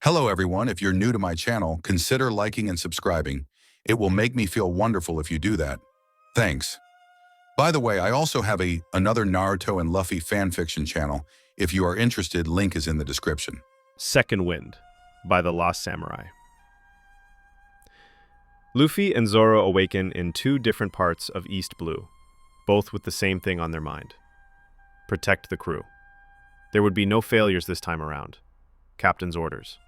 Hello everyone, if you're new to my channel, consider liking and subscribing. It will make me feel wonderful if you do that. Thanks. By the way, I also have another Naruto and Luffy fanfiction channel. If you are interested, link is in the description. Second Wind by the Lost Samurai. Luffy and Zoro awaken in two different parts of East Blue, both with the same thing on their mind. Protect the crew. There would be no failures this time around. Captain's orders.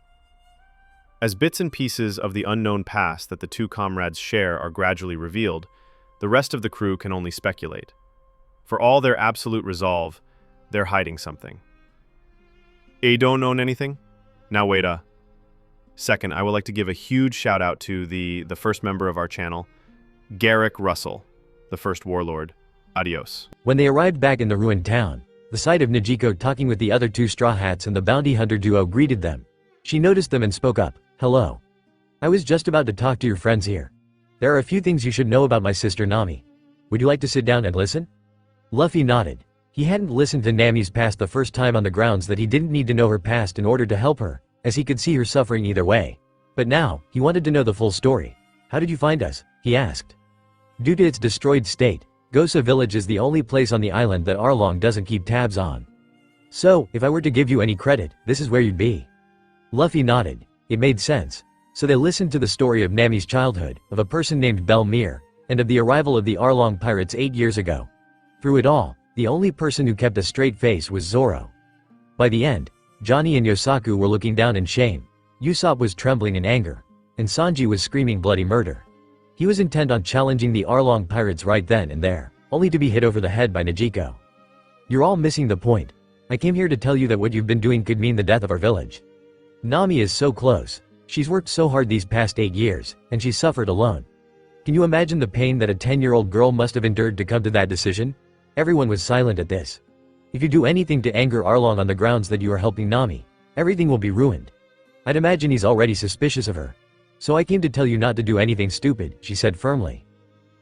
As bits and pieces of the unknown past that the two comrades share are gradually revealed, the rest of the crew can only speculate. For all their absolute resolve, they're hiding something. Don't own anything? Now wait a second, I would like to give a huge shout out to the first member of our channel, Garrick Russell, the first warlord. Adios. When they arrived back in the ruined town, the sight of Najiko talking with the other two Straw Hats and the bounty hunter duo greeted them. She noticed them and spoke up. Hello. I was just about to talk to your friends here. There are a few things you should know about my sister Nami. Would you like to sit down and listen? Luffy nodded. He hadn't listened to Nami's past the first time on the grounds that he didn't need to know her past in order to help her, as he could see her suffering either way. But now, he wanted to know the full story. How did you find us? He asked. Due to its destroyed state, Gosa Village is the only place on the island that Arlong doesn't keep tabs on. So, if I were to give you any credit, this is where you'd be. Luffy nodded. It made sense. So they listened to the story of Nami's childhood, of a person named Belmere, and of the arrival of the Arlong pirates 8 years ago. Through it all, the only person who kept a straight face was Zoro. By the end, Johnny and Yosaku were looking down in shame. Usopp was trembling in anger, and Sanji was screaming bloody murder. He was intent on challenging the Arlong pirates right then and there, only to be hit over the head by Najiko. You're all missing the point. I came here to tell you that what you've been doing could mean the death of our village. Nami is so close. She's worked so hard these past 8 years, and she's suffered alone. Can you imagine the pain that a 10-year-old girl must have endured to come to that decision? Everyone was silent at this. If you do anything to anger Arlong on the grounds that you are helping Nami, everything will be ruined. I'd imagine he's already suspicious of her. So I came to tell you not to do anything stupid, she said firmly.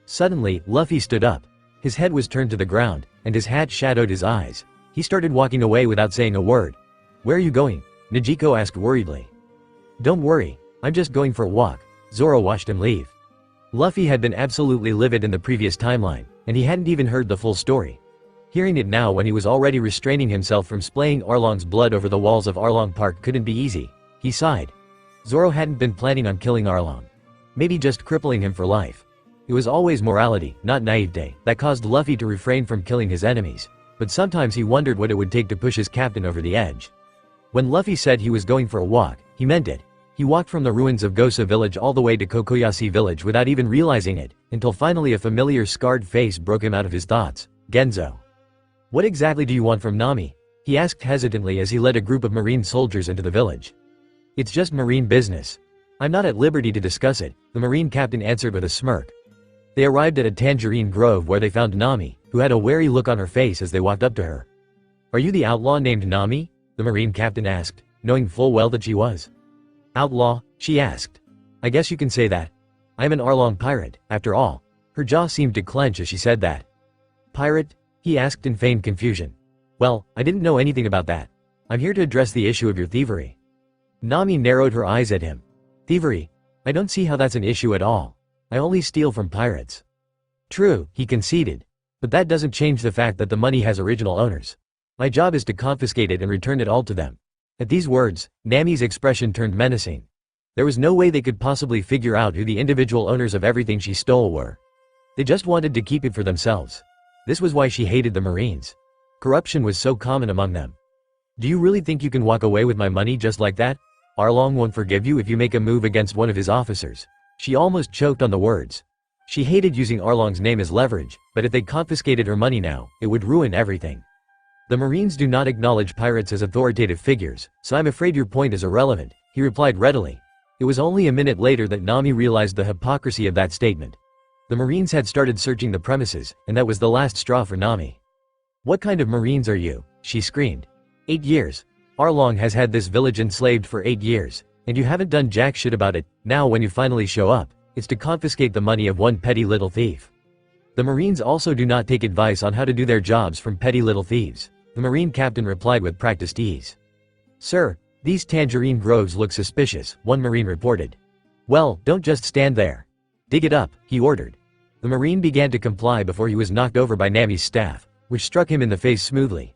Suddenly, Luffy stood up. His head was turned to the ground, and his hat shadowed his eyes. He started walking away without saying a word. Where are you going? Najiko asked worriedly. Don't worry, I'm just going for a walk. Zoro watched him leave. Luffy had been absolutely livid in the previous timeline, and he hadn't even heard the full story. Hearing it now when he was already restraining himself from splaying Arlong's blood over the walls of Arlong Park couldn't be easy. He sighed. Zoro hadn't been planning on killing Arlong. Maybe just crippling him for life. It was always morality, not naivete, that caused Luffy to refrain from killing his enemies, but sometimes he wondered what it would take to push his captain over the edge. When Luffy said he was going for a walk, he meant it. He walked from the ruins of Gosa Village all the way to Kokoyashi Village without even realizing it, until finally a familiar scarred face broke him out of his thoughts. Genzo. What exactly do you want from Nami? He asked hesitantly as he led a group of marine soldiers into the village. It's just marine business. I'm not at liberty to discuss it, the marine captain answered with a smirk. They arrived at a tangerine grove where they found Nami, who had a wary look on her face as they walked up to her. Are you the outlaw named Nami? The marine captain asked, knowing full well that she was. Outlaw? She asked. I guess you can say that. I'm an Arlong pirate, after all. Her jaw seemed to clench as she said that. Pirate? He asked in feigned confusion. Well, I didn't know anything about that. I'm here to address the issue of your thievery. Nami narrowed her eyes at him. Thievery? I don't see how that's an issue at all. I only steal from pirates. True, he conceded. But that doesn't change the fact that the money has original owners. My job is to confiscate it and return it all to them. At these words, Nami's expression turned menacing. There was no way they could possibly figure out who the individual owners of everything she stole were. They just wanted to keep it for themselves. This was why she hated the Marines. Corruption was so common among them. Do you really think you can walk away with my money just like that? Arlong won't forgive you if you make a move against one of his officers. She almost choked on the words. She hated using Arlong's name as leverage, but if they confiscated her money now, it would ruin everything. The Marines do not acknowledge pirates as authoritative figures, so I'm afraid your point is irrelevant, he replied readily. It was only a minute later that Nami realized the hypocrisy of that statement. The Marines had started searching the premises, and that was the last straw for Nami. What kind of Marines are you? She screamed. 8 years. Arlong has had this village enslaved for 8 years, and you haven't done jack shit about it. Now when you finally show up, it's to confiscate the money of one petty little thief. The Marines also do not take advice on how to do their jobs from petty little thieves, the Marine captain replied with practiced ease. Sir, These tangerine groves look suspicious, one Marine reported. Well, don't just stand there. Dig it up, he ordered. The Marine began to comply before he was knocked over by Nami's staff, which struck him in the face smoothly.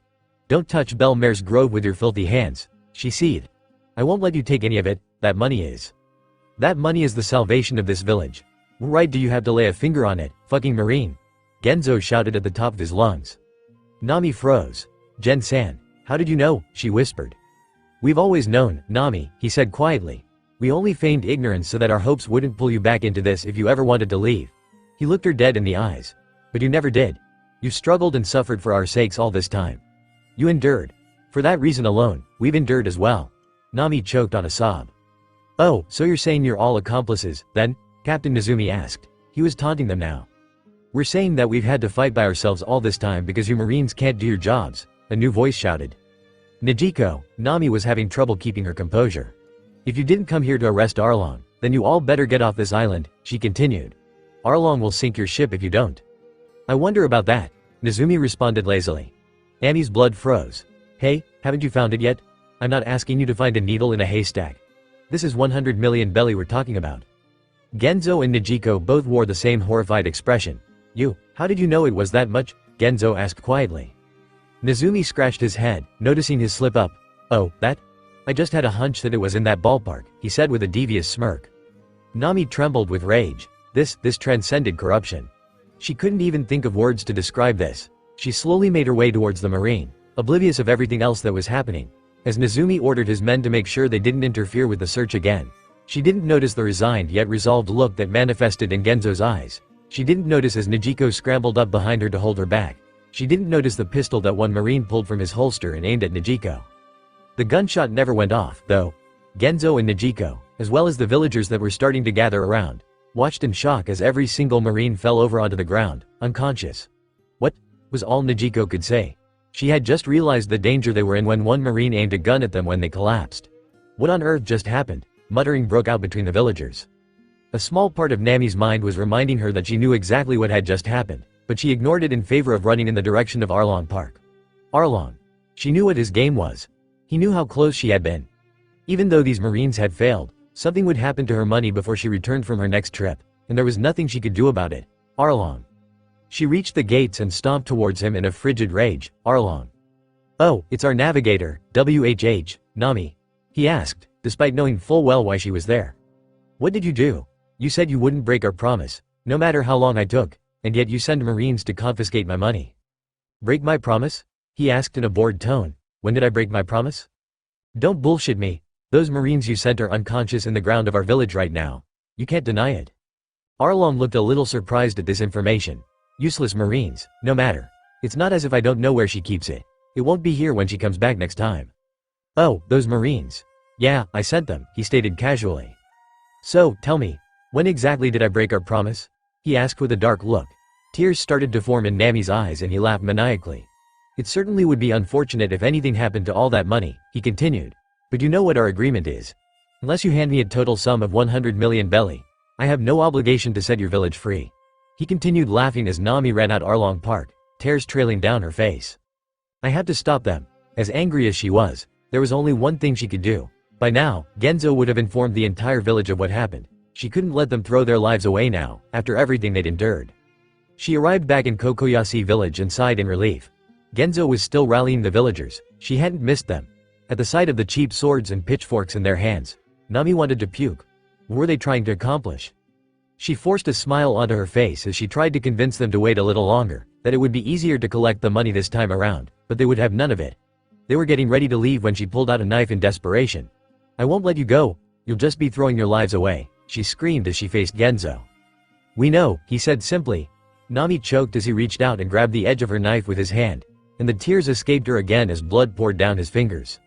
Don't touch Belmare's grove with your filthy hands, she seethed. I won't let you take any of it, that money is. That money is the salvation of this village. What right do you have to lay a finger on it, fucking Marine? Genzo shouted at the top of his lungs. Nami froze. Gen-san, how did you know? She whispered. We've always known, Nami, he said quietly. We only feigned ignorance so that our hopes wouldn't pull you back into this if you ever wanted to leave. He looked her dead in the eyes. But you never did. You struggled and suffered for our sakes all this time. You endured. For that reason alone, we've endured as well. Nami choked on a sob. Oh, so you're saying you're all accomplices, then? Captain Nezumi asked. He was taunting them now. We're saying that we've had to fight by ourselves all this time because you Marines can't do your jobs, a new voice shouted. Nijiko, Nami was having trouble keeping her composure. If you didn't come here to arrest Arlong, then you all better get off this island, she continued. Arlong will sink your ship if you don't. I wonder about that, Nezumi responded lazily. Nami's blood froze. Hey, haven't you found it yet? I'm not asking you to find a needle in a haystack. This is 100 million belly we're talking about. Genzo and Nijiko both wore the same horrified expression. How did you know it was that much? Genzo asked quietly. Nezumi scratched his head, noticing his slip up. Oh, that? I just had a hunch that it was in that ballpark, he said with a devious smirk. Nami trembled with rage. This transcended corruption. She couldn't even think of words to describe this. She slowly made her way towards the Marine, oblivious of everything else that was happening, as Nezumi ordered his men to make sure they didn't interfere with the search again. She didn't notice the resigned yet resolved look that manifested in Genzo's eyes. She didn't notice as Nijiko scrambled up behind her to hold her back. She didn't notice the pistol that one Marine pulled from his holster and aimed at Nijiko. The gunshot never went off, though. Genzo and Nijiko, as well as the villagers that were starting to gather around, watched in shock as every single Marine fell over onto the ground, unconscious. What? Was all Nijiko could say. She had just realized the danger they were in when one Marine aimed a gun at them when they collapsed. What on earth just happened? Muttering broke out between the villagers. A small part of Nami's mind was reminding her that she knew exactly what had just happened, but she ignored it in favor of running in the direction of Arlong Park. Arlong. She knew what his game was. He knew how close she had been. Even though these Marines had failed, something would happen to her money before she returned from her next trip, and there was nothing she could do about it. Arlong. She reached the gates and stomped towards him in a frigid rage. Arlong. Oh, it's our navigator, WHH, Nami. He asked, despite knowing full well why she was there. What did you do? You said you wouldn't break our promise, no matter how long I took, and yet you send Marines to confiscate my money. Break my promise? He asked in a bored tone. When did I break my promise? Don't bullshit me. Those Marines you sent are unconscious in the ground of our village right now. You can't deny it. Arlong looked a little surprised at this information. Useless Marines, no matter. It's not as if I don't know where she keeps it. It won't be here when she comes back next time. Oh, those Marines. Yeah, I sent them, he stated casually. So, tell me, when exactly did I break our promise? He asked with a dark look. Tears started to form in Nami's eyes and he laughed maniacally. It certainly would be unfortunate if anything happened to all that money, he continued. But you know what our agreement is. Unless you hand me a total sum of 100 million belly, I have no obligation to set your village free. He continued laughing as Nami ran out Arlong Park, tears trailing down her face. I had to stop them. As angry as she was, there was only one thing she could do. By now, Genzo would have informed the entire village of what happened. She couldn't let them throw their lives away now, after everything they'd endured. She arrived back in Kokoyashi village and sighed in relief. Genzo was still rallying the villagers. She hadn't missed them. At the sight of the cheap swords and pitchforks in their hands, Nami wanted to puke. What were they trying to accomplish? She forced a smile onto her face as she tried to convince them to wait a little longer, that it would be easier to collect the money this time around, but they would have none of it. They were getting ready to leave when she pulled out a knife in desperation. I won't let you go. You'll just be throwing your lives away, she screamed as she faced Genzo. We know, he said simply. Nami choked as he reached out and grabbed the edge of her knife with his hand, and the tears escaped her again as blood poured down his fingers.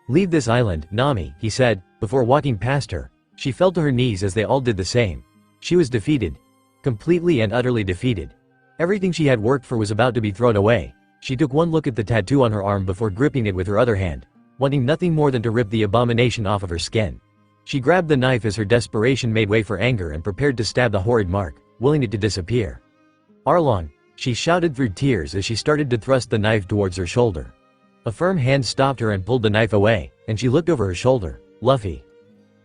Leave this island, Nami, he said, before walking past her. She fell to her knees as they all did the same. She was defeated. Completely and utterly defeated. Everything she had worked for was about to be thrown away. She took one look at the tattoo on her arm before gripping it with her other hand, wanting nothing more than to rip the abomination off of her skin. She grabbed the knife as her desperation made way for anger and prepared to stab the horrid mark, willing it to disappear. Arlong, she shouted through tears as she started to thrust the knife towards her shoulder. A firm hand stopped her and pulled the knife away, and she looked over her shoulder. Luffy.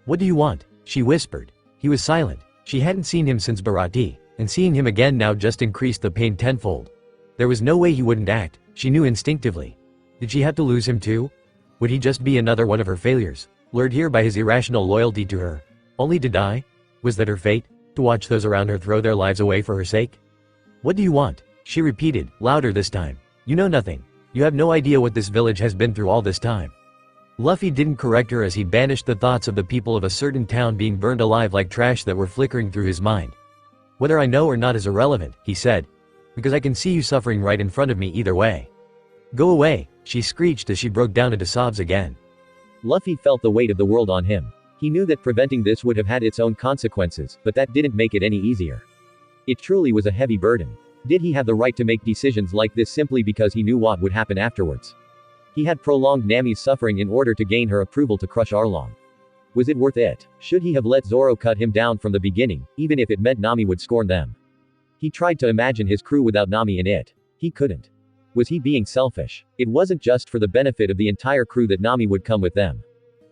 What do you want? She whispered. He was silent. She hadn't seen him since Barati, and seeing him again now just increased the pain tenfold. There was no way he wouldn't act, she knew instinctively. Did she have to lose him too? Would he just be another one of her failures, lured here by his irrational loyalty to her, only to die? Was that her fate, to watch those around her throw their lives away for her sake? What do you want? She repeated, louder this time. You know nothing. You have no idea what this village has been through all this time. Luffy didn't correct her as he banished the thoughts of the people of a certain town being burned alive like trash that were flickering through his mind. Whether I know or not is irrelevant, he said. Because I can see you suffering right in front of me either way. Go away, she screeched as she broke down into sobs again. Luffy felt the weight of the world on him. He knew that preventing this would have had its own consequences, but that didn't make it any easier. It truly was a heavy burden. Did he have the right to make decisions like this simply because he knew what would happen afterwards? He had prolonged Nami's suffering in order to gain her approval to crush Arlong. Was it worth it? Should he have let Zoro cut him down from the beginning, even if it meant Nami would scorn them? He tried to imagine his crew without Nami in it. He couldn't. Was he being selfish? It wasn't just for the benefit of the entire crew that Nami would come with them.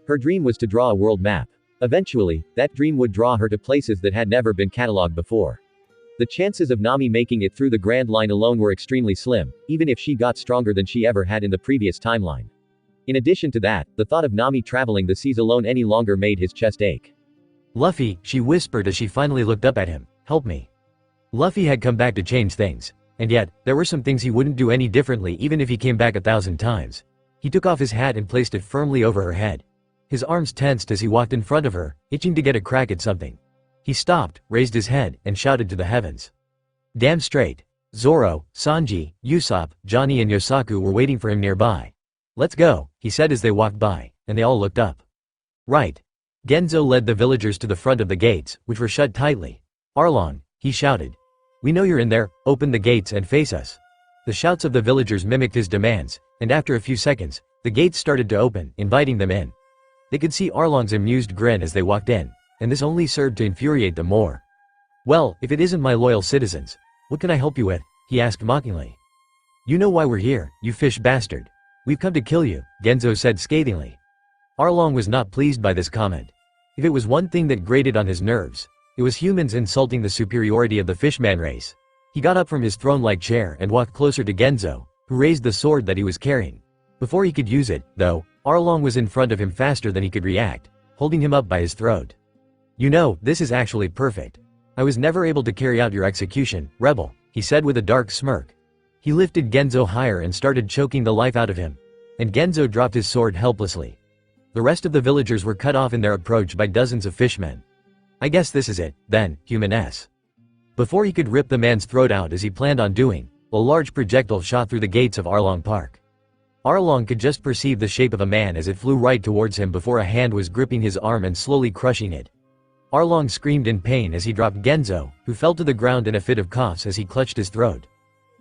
Her dream was to draw a world map. Eventually, that dream would draw her to places that had never been catalogued before. The chances of Nami making it through the Grand Line alone were extremely slim, even if she got stronger than she ever had in the previous timeline. In addition to that, the thought of Nami traveling the seas alone any longer made his chest ache. Luffy, she whispered as she finally looked up at him, help me. Luffy had come back to change things. And yet, there were some things he wouldn't do any differently even if he came back 1,000 times. He took off his hat and placed it firmly over her head. His arms tensed as he walked in front of her, itching to get a crack at something. He stopped, raised his head, and shouted to the heavens. Damn straight. Zoro, Sanji, Usopp, Johnny and Yosaku were waiting for him nearby. Let's go, he said as they walked by, and they all looked up. Right. Genzo led the villagers to the front of the gates, which were shut tightly. Arlong, he shouted. We know you're in there, open the gates and face us. The shouts of the villagers mimicked his demands, and after a few seconds, the gates started to open, inviting them in. They could see Arlong's amused grin as they walked in, and this only served to infuriate them more. Well, if it isn't my loyal citizens, what can I help you with? He asked mockingly. You know why we're here, you fish bastard. We've come to kill you, Genzo said scathingly. Arlong was not pleased by this comment. If it was one thing that grated on his nerves, it was humans insulting the superiority of the fishman race. He got up from his throne-like chair and walked closer to Genzo, who raised the sword that he was carrying. Before he could use it, though, Arlong was in front of him faster than he could react, holding him up by his throat. You know, this is actually perfect. I was never able to carry out your execution, rebel, he said with a dark smirk. He lifted Genzo higher and started choking the life out of him. And Genzo dropped his sword helplessly. The rest of the villagers were cut off in their approach by dozens of fishmen. I guess this is it, then, human S. Before he could rip the man's throat out as he planned on doing, a large projectile shot through the gates of Arlong Park. Arlong could just perceive the shape of a man as it flew right towards him before a hand was gripping his arm and slowly crushing it. Arlong screamed in pain as he dropped Genzo, who fell to the ground in a fit of coughs as he clutched his throat.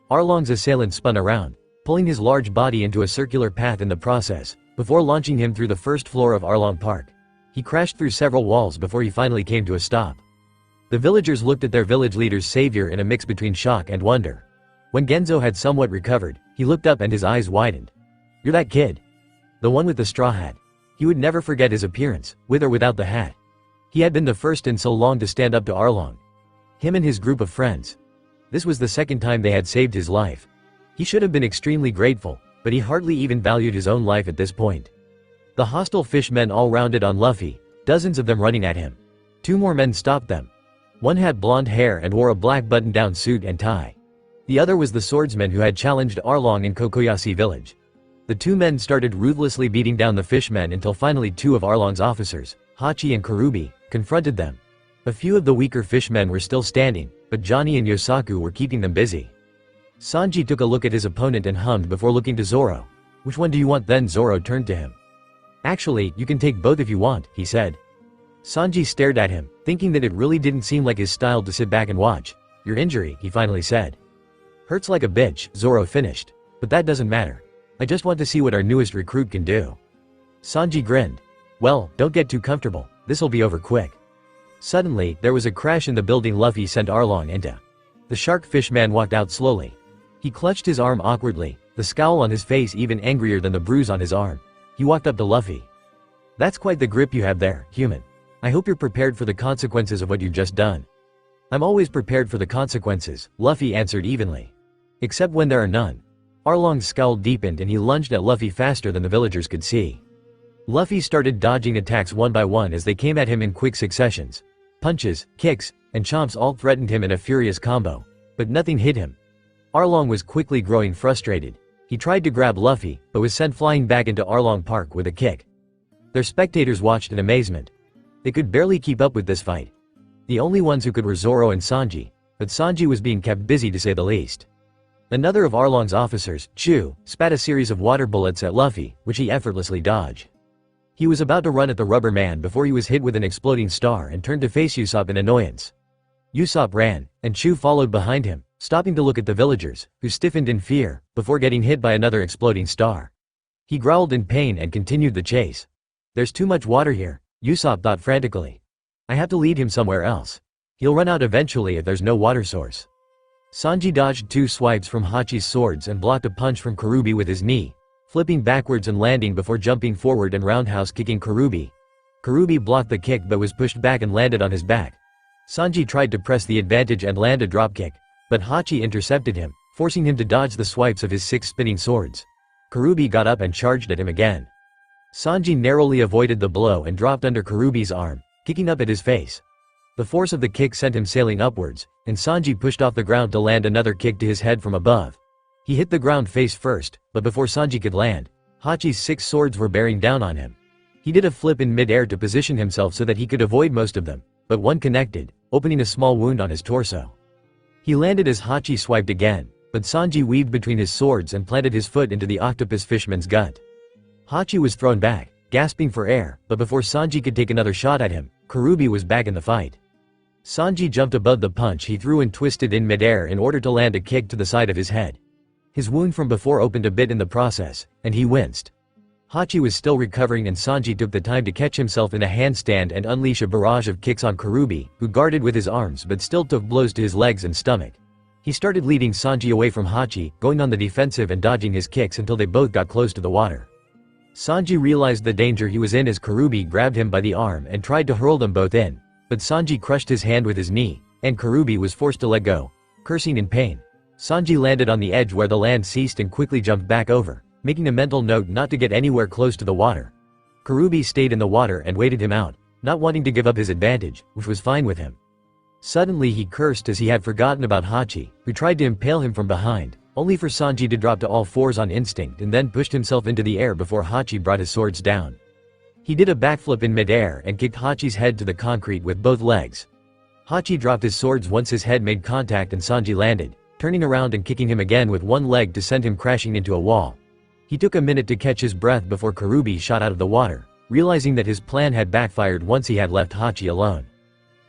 Arlong's assailant spun around, pulling his large body into a circular path in the process, before launching him through the first floor of Arlong Park. He crashed through several walls before he finally came to a stop. The villagers looked at their village leader's savior in a mix between shock and wonder. When Genzo had somewhat recovered, he looked up and his eyes widened. You're that kid. The one with the straw hat. He would never forget his appearance, with or without the hat. He had been the first in so long to stand up to Arlong. Him and his group of friends. This was the second time they had saved his life. He should have been extremely grateful, but he hardly even valued his own life at this point. The hostile fishmen all rounded on Luffy, dozens of them running at him. Two more men stopped them. One had blonde hair and wore a black button-down suit and tie. The other was the swordsman who had challenged Arlong in Kokoyashi village. The two men started ruthlessly beating down the fishmen until finally two of Arlong's officers, Hachi and Karubi, confronted them. A few of the weaker fishmen were still standing, but Johnny and Yosaku were keeping them busy. Sanji took a look at his opponent and hummed before looking to Zoro. Which one do you want? Then Zoro turned to him. Actually, you can take both if you want, he said. Sanji stared at him, thinking that it really didn't seem like his style to sit back and watch. Your injury, he finally said. Hurts like a bitch, Zoro finished. But that doesn't matter. I just want to see what our newest recruit can do. Sanji grinned. Well, don't get too comfortable, this'll be over quick. Suddenly, there was a crash in the building Luffy sent Arlong into. The shark fish man walked out slowly. He clutched his arm awkwardly, the scowl on his face even angrier than the bruise on his arm. He walked up to Luffy. "That's quite the grip you have there, human. I hope you're prepared for the consequences of what you've just done." "I'm always prepared for the consequences," Luffy answered evenly. "Except when there are none." Arlong's scowl deepened and he lunged at Luffy faster than the villagers could see. Luffy started dodging attacks one by one as they came at him in quick successions. Punches, kicks, and chomps all threatened him in a furious combo. But nothing hit him. Arlong was quickly growing frustrated. He tried to grab Luffy, but was sent flying back into Arlong Park with a kick. Their spectators watched in amazement. They could barely keep up with this fight. The only ones who could were Zoro and Sanji, but Sanji was being kept busy to say the least. Another of Arlong's officers, Chu, spat a series of water bullets at Luffy, which he effortlessly dodged. He was about to run at the rubber man before he was hit with an exploding star and turned to face Usopp in annoyance. Usopp ran, and Chu followed behind him, stopping to look at the villagers, who stiffened in fear, before getting hit by another exploding star. He growled in pain and continued the chase. "There's too much water here," Usopp thought frantically. "I have to lead him somewhere else. He'll run out eventually if there's no water source." Sanji dodged 2 swipes from Hachi's swords and blocked a punch from Karubi with his knee, flipping backwards and landing before jumping forward and roundhouse kicking Karubi. Karubi blocked the kick but was pushed back and landed on his back. Sanji tried to press the advantage and land a dropkick, but Hachi intercepted him, forcing him to dodge the swipes of his 6 spinning swords. Karubi got up and charged at him again. Sanji narrowly avoided the blow and dropped under Karubi's arm, kicking up at his face. The force of the kick sent him sailing upwards, and Sanji pushed off the ground to land another kick to his head from above. He hit the ground face first, but before Sanji could land, Hachi's 6 swords were bearing down on him. He did a flip in mid-air to position himself so that he could avoid most of them, but one connected, opening a small wound on his torso. He landed as Hachi swiped again, but Sanji weaved between his swords and planted his foot into the octopus fishman's gut. Hachi was thrown back, gasping for air, but before Sanji could take another shot at him, Karubi was back in the fight. Sanji jumped above the punch he threw and twisted in mid-air in order to land a kick to the side of his head. His wound from before opened a bit in the process, and he winced. Hachi was still recovering and Sanji took the time to catch himself in a handstand and unleash a barrage of kicks on Karubi, who guarded with his arms but still took blows to his legs and stomach. He started leading Sanji away from Hachi, going on the defensive and dodging his kicks until they both got close to the water. Sanji realized the danger he was in as Karubi grabbed him by the arm and tried to hurl them both in, but Sanji crushed his hand with his knee, and Karubi was forced to let go, cursing in pain. Sanji landed on the edge where the land ceased and quickly jumped back over, making a mental note not to get anywhere close to the water. Karubi stayed in the water and waited him out, not wanting to give up his advantage, which was fine with him. Suddenly he cursed as he had forgotten about Hachi, who tried to impale him from behind, only for Sanji to drop to all fours on instinct and then pushed himself into the air before Hachi brought his swords down. He did a backflip in midair and kicked Hachi's head to the concrete with both legs. Hachi dropped his swords once his head made contact and Sanji landed, turning around and kicking him again with one leg to send him crashing into a wall. He took a minute to catch his breath before Karubi shot out of the water, realizing that his plan had backfired once he had left Hachi alone.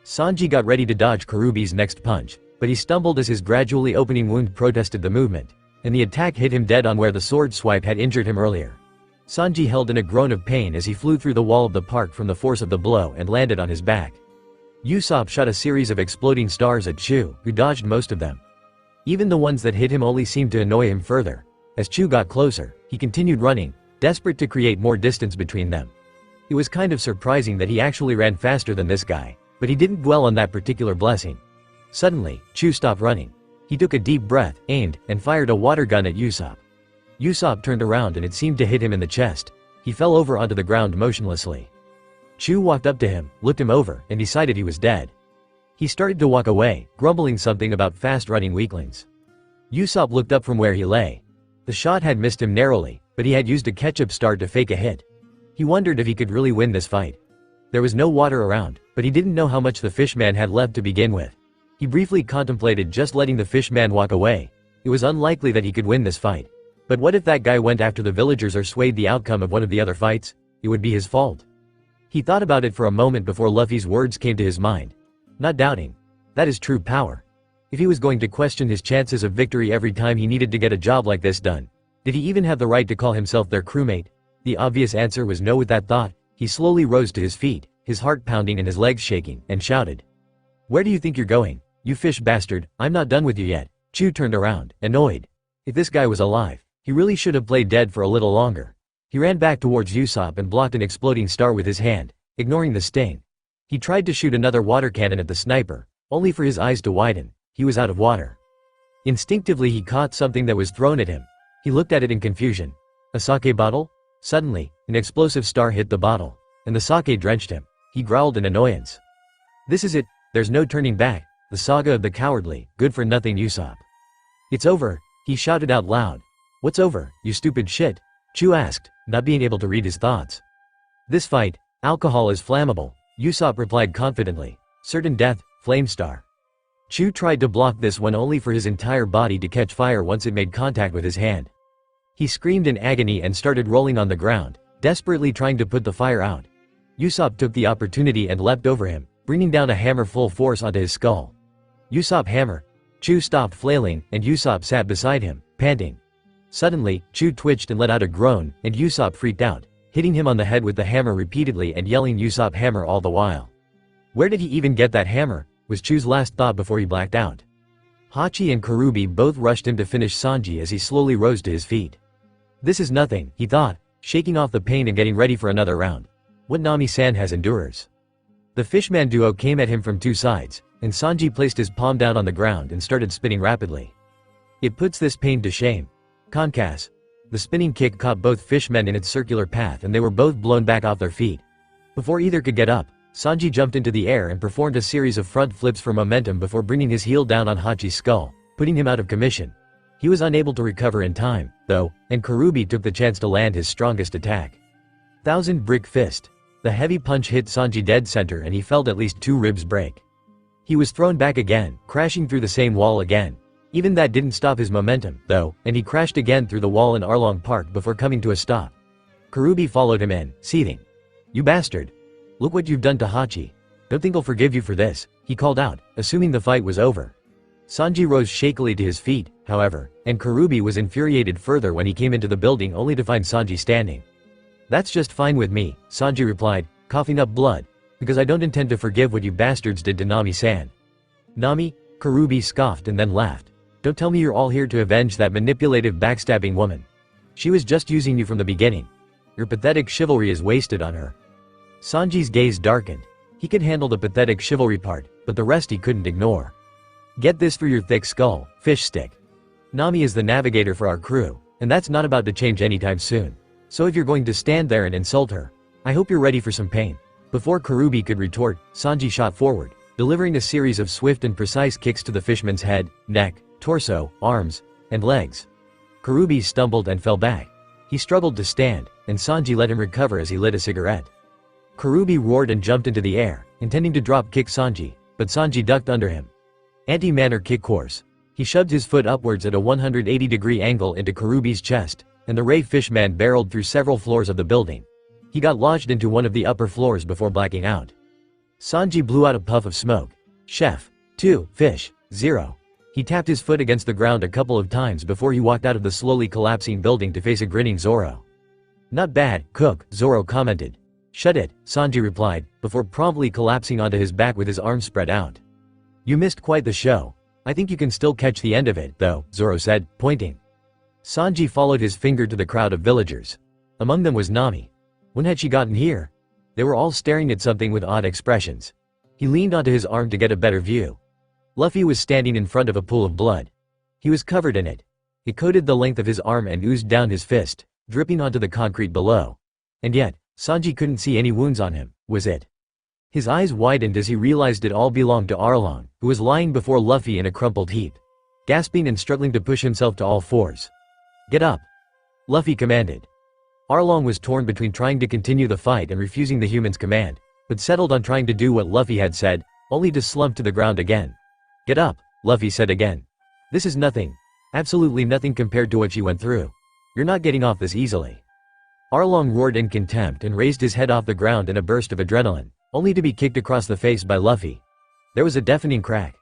Sanji got ready to dodge Karubi's next punch, but he stumbled as his gradually opening wound protested the movement, and the attack hit him dead on where the sword swipe had injured him earlier. Sanji held in a groan of pain as he flew through the wall of the park from the force of the blow and landed on his back. Usopp shot a series of exploding stars at Chu, who dodged most of them. Even the ones that hit him only seemed to annoy him further. As Chu got closer, he continued running, desperate to create more distance between them. It was kind of surprising that he actually ran faster than this guy, but he didn't dwell on that particular blessing. Suddenly, Chu stopped running. He took a deep breath, aimed, and fired a water gun at Usopp. Usopp turned around and it seemed to hit him in the chest. He fell over onto the ground motionlessly. Chu walked up to him, looked him over, and decided he was dead. He started to walk away, grumbling something about fast-running weaklings. Usopp looked up from where he lay. The shot had missed him narrowly, but he had used a ketchup star to fake a hit. He wondered if he could really win this fight. There was no water around, but he didn't know how much the fishman had left to begin with. He briefly contemplated just letting the fishman walk away. It was unlikely that he could win this fight. But what if that guy went after the villagers or swayed the outcome of one of the other fights? It would be his fault. He thought about it for a moment before Luffy's words came to his mind. Not doubting. That is true power. If he was going to question his chances of victory every time he needed to get a job like this done, did he even have the right to call himself their crewmate? The obvious answer was no. With that thought, he slowly rose to his feet, his heart pounding and his legs shaking, and shouted, "Where do you think you're going, you fish bastard? I'm not done with you yet." Chu turned around, annoyed. If this guy was alive, He really should have played dead for a little longer. He ran back towards Usopp and blocked an exploding star with his hand, ignoring the sting. He tried to shoot another water cannon at the sniper, only for his eyes to widen. He was out of water. Instinctively he caught something that was thrown at him. He looked at it in confusion. A sake bottle? Suddenly, an explosive star hit the bottle, and the sake drenched him. He growled in annoyance. This is it, there's no turning back, the saga of the cowardly, good-for-nothing Usopp. It's over, he shouted out loud. What's over, you stupid shit? Chu asked, not being able to read his thoughts. This fight, alcohol is flammable, Usopp replied confidently. Certain death, Flamestar. Chu tried to block this one only for his entire body to catch fire once it made contact with his hand. He screamed in agony and started rolling on the ground, desperately trying to put the fire out. Usopp took the opportunity and leapt over him, bringing down a hammer full force onto his skull. Usopp hammer. Chu stopped flailing, and Usopp sat beside him, panting. Suddenly, Chu twitched and let out a groan, and Usopp freaked out, hitting him on the head with the hammer repeatedly and yelling Usopp hammer all the while. Where did he even get that hammer, was Chu's last thought before he blacked out. Hachi and Karubi both rushed him to finish Sanji as he slowly rose to his feet. This is nothing, he thought, shaking off the pain and getting ready for another round. What Nami-san has endures. The fishman duo came at him from two sides, and Sanji placed his palm down on the ground and started spinning rapidly. It puts this pain to shame. Concass. The spinning kick caught both fishmen in its circular path and they were both blown back off their feet. Before either could get up, Sanji jumped into the air and performed a series of front flips for momentum before bringing his heel down on Hachi's skull, putting him out of commission. He was unable to recover in time, though, and Karubi took the chance to land his strongest attack. Thousand Brick Fist. The heavy punch hit Sanji dead center and he felt at least 2 ribs break. He was thrown back again, crashing through the same wall again. Even that didn't stop his momentum, though, and he crashed again through the wall in Arlong Park before coming to a stop. Karubi followed him in, seething. You bastard. Look what you've done to Hachi. Don't think I'll forgive you for this, he called out, assuming the fight was over. Sanji rose shakily to his feet, however, and Karubi was infuriated further when he came into the building only to find Sanji standing. That's just fine with me, Sanji replied, coughing up blood, because I don't intend to forgive what you bastards did to Nami-san. Nami? Karubi scoffed and then laughed. Don't tell me you're all here to avenge that manipulative backstabbing woman. She was just using you from the beginning. Your pathetic chivalry is wasted on her. Sanji's gaze darkened. He could handle the pathetic chivalry part, but the rest he couldn't ignore. Get this for your thick skull, fish stick. Nami is the navigator for our crew, and that's not about to change anytime soon. So if you're going to stand there and insult her, I hope you're ready for some pain. Before Karubi could retort, Sanji shot forward, delivering a series of swift and precise kicks to the fishman's head, neck, torso, arms, and legs. Karubi stumbled and fell back. He struggled to stand, and Sanji let him recover as he lit a cigarette. Karubi roared and jumped into the air, intending to drop-kick Sanji, but Sanji ducked under him. Anti-manner kick course. He shoved his foot upwards at a 180-degree angle into Karubi's chest, and the Ray Fishman barreled through several floors of the building. He got lodged into one of the upper floors before blacking out. Sanji blew out a puff of smoke. Chef. 2, fish. 0. He tapped his foot against the ground a couple of times before he walked out of the slowly collapsing building to face a grinning Zoro. Not bad, cook, Zoro commented. Shut it, Sanji replied, before promptly collapsing onto his back with his arms spread out. You missed quite the show. I think you can still catch the end of it, though, Zoro said, pointing. Sanji followed his finger to the crowd of villagers. Among them was Nami. When had she gotten here? They were all staring at something with odd expressions. He leaned onto his arm to get a better view. Luffy was standing in front of a pool of blood. He was covered in it. It coated the length of his arm and oozed down his fist, dripping onto the concrete below. And yet, Sanji couldn't see any wounds on him, was it? His eyes widened as he realized it all belonged to Arlong, who was lying before Luffy in a crumpled heap, gasping and struggling to push himself to all fours. Get up! Luffy commanded. Arlong was torn between trying to continue the fight and refusing the human's command, but settled on trying to do what Luffy had said, only to slump to the ground again. Get up, Luffy said again. This is nothing. Absolutely nothing compared to what she went through. You're not getting off this easily. Arlong roared in contempt and raised his head off the ground in a burst of adrenaline, only to be kicked across the face by Luffy. There was a deafening crack.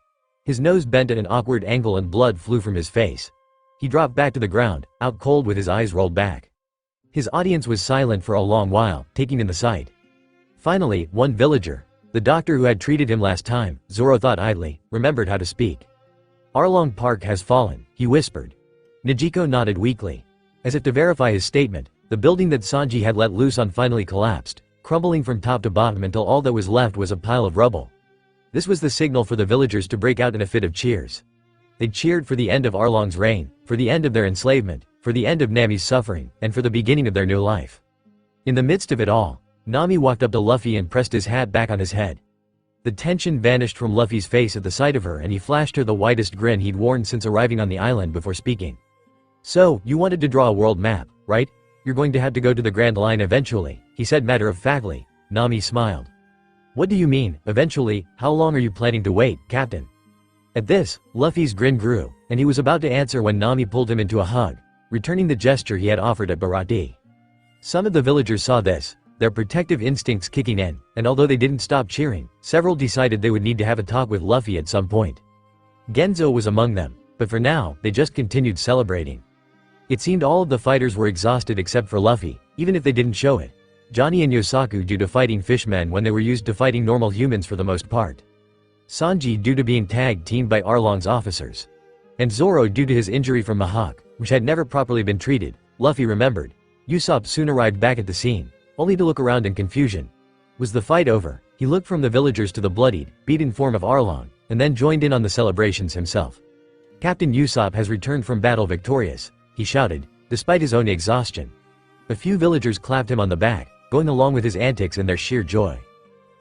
His nose bent at an awkward angle and blood flew from his face. He dropped back to the ground, out cold with his eyes rolled back. His audience was silent for a long while, taking in the sight. Finally, one villager, the doctor who had treated him last time, Zoro thought idly, remembered how to speak. Arlong Park has fallen, he whispered. Nijiko nodded weakly. As if to verify his statement, the building that Sanji had let loose on finally collapsed, crumbling from top to bottom until all that was left was a pile of rubble. This was the signal for the villagers to break out in a fit of cheers. They cheered for the end of Arlong's reign, for the end of their enslavement, for the end of Nami's suffering, and for the beginning of their new life. In the midst of it all, Nami walked up to Luffy and pressed his hat back on his head. The tension vanished from Luffy's face at the sight of her and he flashed her the widest grin he'd worn since arriving on the island before speaking. "So, you wanted to draw a world map, right? You're going to have to go to the Grand Line eventually," he said matter-of-factly. Nami smiled. "What do you mean, eventually? How long are you planning to wait, Captain?" At this, Luffy's grin grew, and he was about to answer when Nami pulled him into a hug, returning the gesture he had offered at Barati. Some of the villagers saw this, their protective instincts kicking in, and although they didn't stop cheering, several decided they would need to have a talk with Luffy at some point. Genzo was among them, but for now, they just continued celebrating. It seemed all of the fighters were exhausted except for Luffy, even if they didn't show it. Johnny and Yosaku due to fighting fishmen when they were used to fighting normal humans for the most part. Sanji due to being tag-teamed by Arlong's officers. And Zoro due to his injury from Mahawk, which had never properly been treated. Luffy remembered. Usopp soon arrived back at the scene, only to look around in confusion. Was the fight over? He looked from the villagers to the bloodied, beaten form of Arlong, and then joined in on the celebrations himself. "Captain Usopp has returned from battle victorious," he shouted, despite his own exhaustion. A few villagers clapped him on the back, going along with his antics in their sheer joy.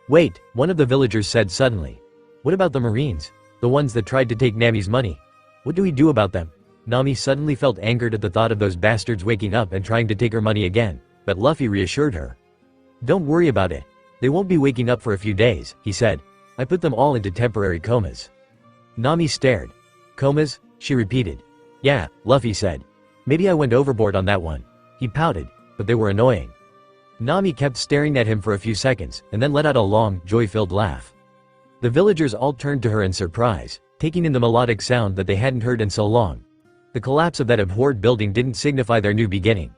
"Wait," one of the villagers said suddenly. "What about the Marines? The ones that tried to take Nami's money? What do we do about them?" Nami suddenly felt angered at the thought of those bastards waking up and trying to take her money again, but Luffy reassured her. "Don't worry about it. They won't be waking up for a few days," he said. "I put them all into temporary comas." Nami stared. "Comas?" she repeated. "Yeah," Luffy said. "Maybe I went overboard on that one." He pouted, but they were annoying. Nami kept staring at him for a few seconds, and then let out a long, joy-filled laugh. The villagers all turned to her in surprise, taking in the melodic sound that they hadn't heard in so long. The collapse of that abhorred building didn't signify their new beginning.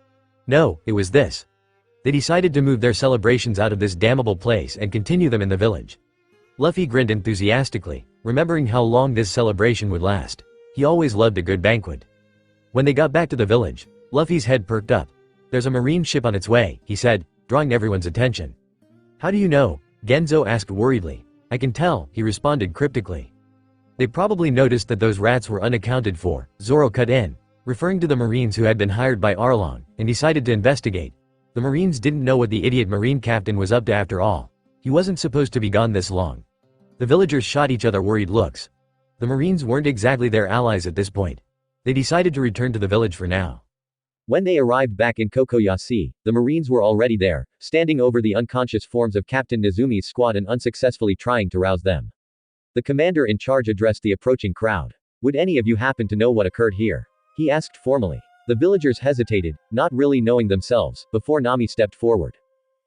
No, it was this. They decided to move their celebrations out of this damnable place and continue them in the village. Luffy grinned enthusiastically, remembering how long this celebration would last. He always loved a good banquet. When they got back to the village, Luffy's head perked up. "There's a marine ship on its way," he said, drawing everyone's attention. "How do you know?" Genzo asked worriedly. "I can tell," he responded cryptically. "They probably noticed that those rats were unaccounted for," Zoro cut in, referring to the Marines who had been hired by Arlong, and decided to investigate. The Marines didn't know what the idiot Marine captain was up to after all. He wasn't supposed to be gone this long. The villagers shot each other worried looks. The Marines weren't exactly their allies at this point. They decided to return to the village for now. When they arrived back in Kokoyasi, the Marines were already there, standing over the unconscious forms of Captain Nezumi's squad and unsuccessfully trying to rouse them. The commander in charge addressed the approaching crowd. "Would any of you happen to know what occurred here?" he asked formally. The villagers hesitated, not really knowing themselves, before Nami stepped forward.